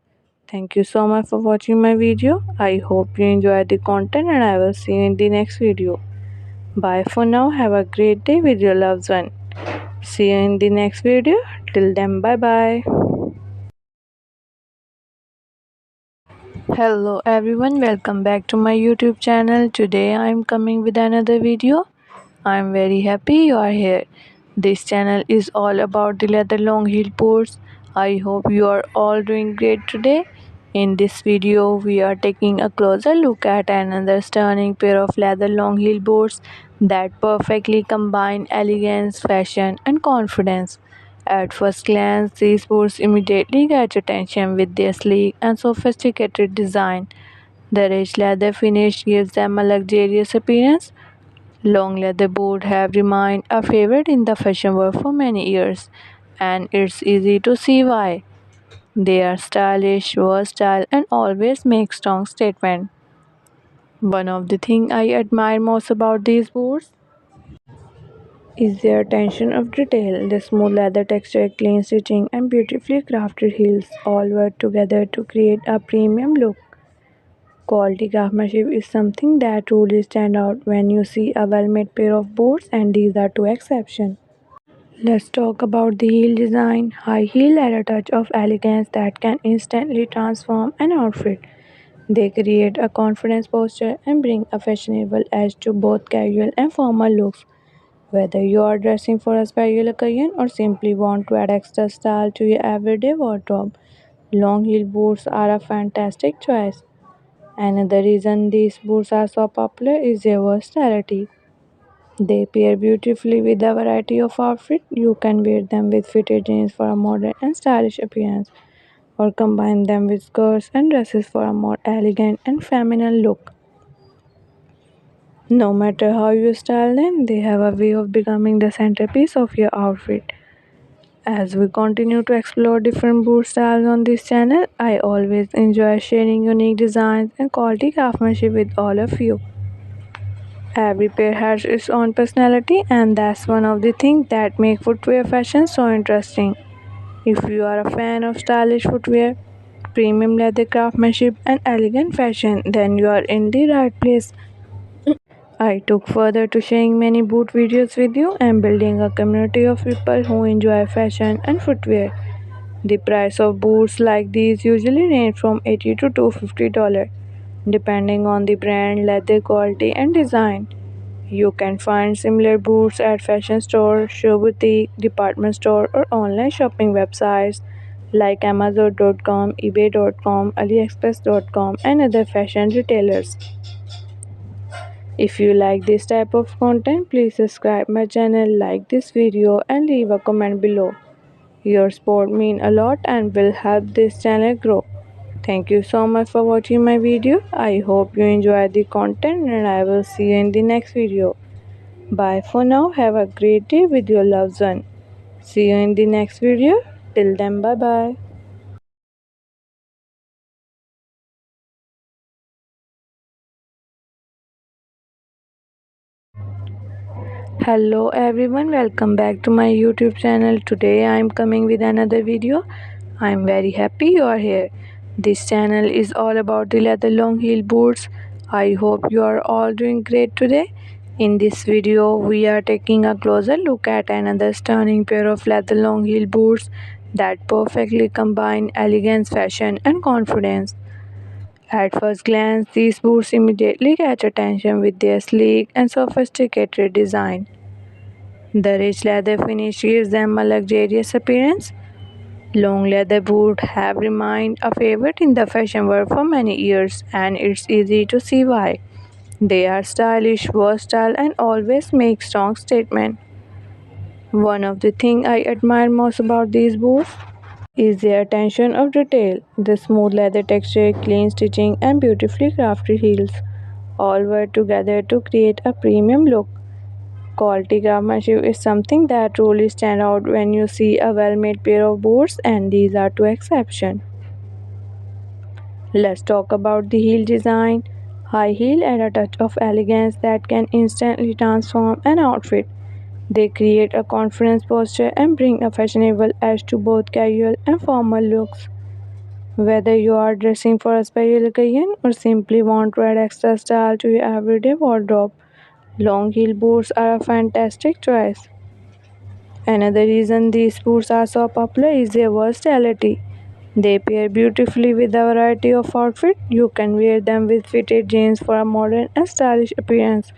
Thank you so much for watching my video. I hope you enjoyed the content and I will see you in the next video. Bye for now. Have a great day with your loved one. See you in the next video. Till then, bye bye. Hello everyone, welcome back to my YouTube channel. Today I am coming with another video. I am very happy you are here. This channel is all about the leather long heel boots. I hope you are all doing great today. In this video, we are taking a closer look at another stunning pair of leather long heel boots that perfectly combine elegance, fashion, and confidence. At first glance, these boots immediately catch attention with their sleek and sophisticated design. The rich leather finish gives them a luxurious appearance. Long leather boots have remained a favorite in the fashion world for many years, and it's easy to see why. They are stylish, versatile, and always make strong statements. One of the things I admire most about these boots is their attention of detail. The smooth leather texture, clean stitching, and beautifully crafted heels all work together to create a premium look. Quality craftsmanship is something that truly stands out when you see a well-made pair of boots, and these are two exceptions. Let's talk about the heel design. High heel add a touch of elegance that can instantly transform an outfit. They create a confidence posture and bring a fashionable edge to both casual and formal looks. Whether you are dressing for a special occasion or simply want to add extra style to your everyday wardrobe, long heel boots are a fantastic choice. Another reason these boots are so popular is their versatility. They pair beautifully with a variety of outfits. You can wear them with fitted jeans for a modern and stylish appearance, or combine them with skirts and dresses for a more elegant and feminine look. No matter how you style them, they have a way of becoming the centerpiece of your outfit. As we continue to explore different boot styles on this channel, I always enjoy sharing unique designs and quality craftsmanship with all of you. Every pair has its own personality, and that's one of the things that make footwear fashion so interesting. If you are a fan of stylish footwear, premium leather craftsmanship, and elegant fashion, then you are in the right place. I took further to sharing many boot videos with you and building a community of people who enjoy fashion and footwear. The price of boots like these usually range from $80 to $250, depending on the brand, leather quality, and design. You can find similar boots at fashion stores, shoe boutique, department store, or online shopping websites like Amazon.com, eBay.com, AliExpress.com, and other fashion retailers. If you like this type of content, please subscribe my channel, like this video, and leave a comment below. Your support means a lot and will help this channel grow. Thank you so much for watching my video. I hope you enjoyed the content and I will see you in the next video. Bye for now. Have a great day with your loved one. See you in the next video. Till then, bye bye. Hello everyone, welcome back to my YouTube channel. Today I am coming with another video. I am very happy you are here. This channel is all about the leather long heel boots. I hope you are all doing great today. In this video we are taking a closer look at another stunning pair of leather long heel boots that perfectly combine elegance, fashion and confidence. At first glance, these boots immediately catch attention with their sleek and sophisticated design. The rich leather finish gives them a luxurious appearance. Long leather boots have remained a favorite in the fashion world for many years, and it's easy to see why. They are stylish, versatile, and always make strong statements. One of the things I admire most about these boots is their attention of detail. The smooth leather texture, clean stitching, and beautifully crafted heels all work together to create a premium look. Quality craftsmanship is something that truly stands out when you see a well-made pair of boots, and these are no exception. Let's talk about the heel design. High heel add a touch of elegance that can instantly transform an outfit. They create a confident posture and bring a fashionable edge to both casual and formal looks. Whether you are dressing for a special occasion or simply want to add extra style to your everyday wardrobe, long heel boots are a fantastic choice. Another reason these boots are so popular is their versatility. They pair beautifully with a variety of outfits. You can wear them with fitted jeans for a modern and stylish appearance,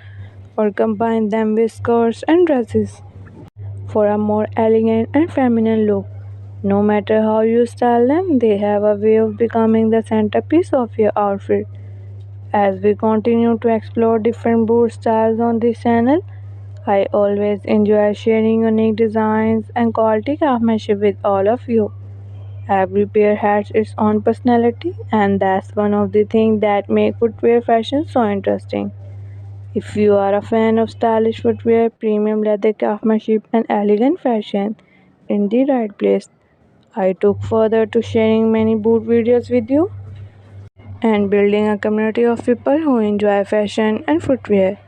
or combine them with skirts and dresses for a more elegant and feminine look. No matter how you style them, they have a way of becoming the centerpiece of your outfit. As we continue to explore different boot styles on this channel, I always enjoy sharing unique designs and quality craftsmanship with all of you. Every pair has its own personality, and that's one of the things that make footwear fashion so interesting. If you are a fan of stylish footwear, premium leather craftsmanship, and elegant fashion, in the right place. I took further to sharing many boot videos with you and building a community of people who enjoy fashion and footwear.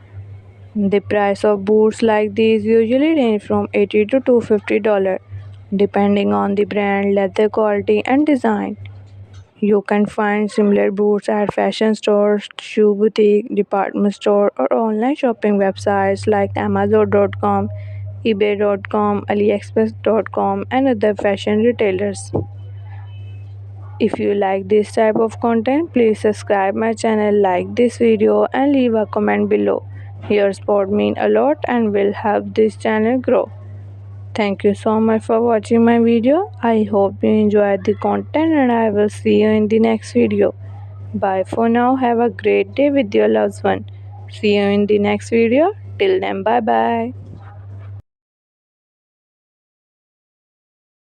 The price of boots like these usually range from $80 to $250 depending on the brand, leather quality and design. You can find similar boots at fashion stores, shoe boutique, department store or online shopping websites like amazon.com, ebay.com, aliexpress.com and other fashion retailers. If you like this type of content, please subscribe my channel, like this video and leave a comment below. Your support means a lot and will help this channel grow. Thank you so much for watching my video. I hope you enjoyed the content and I will see you in the next video. Bye for now. Have a great day with your loved one. See you in the next video. Till then, bye bye.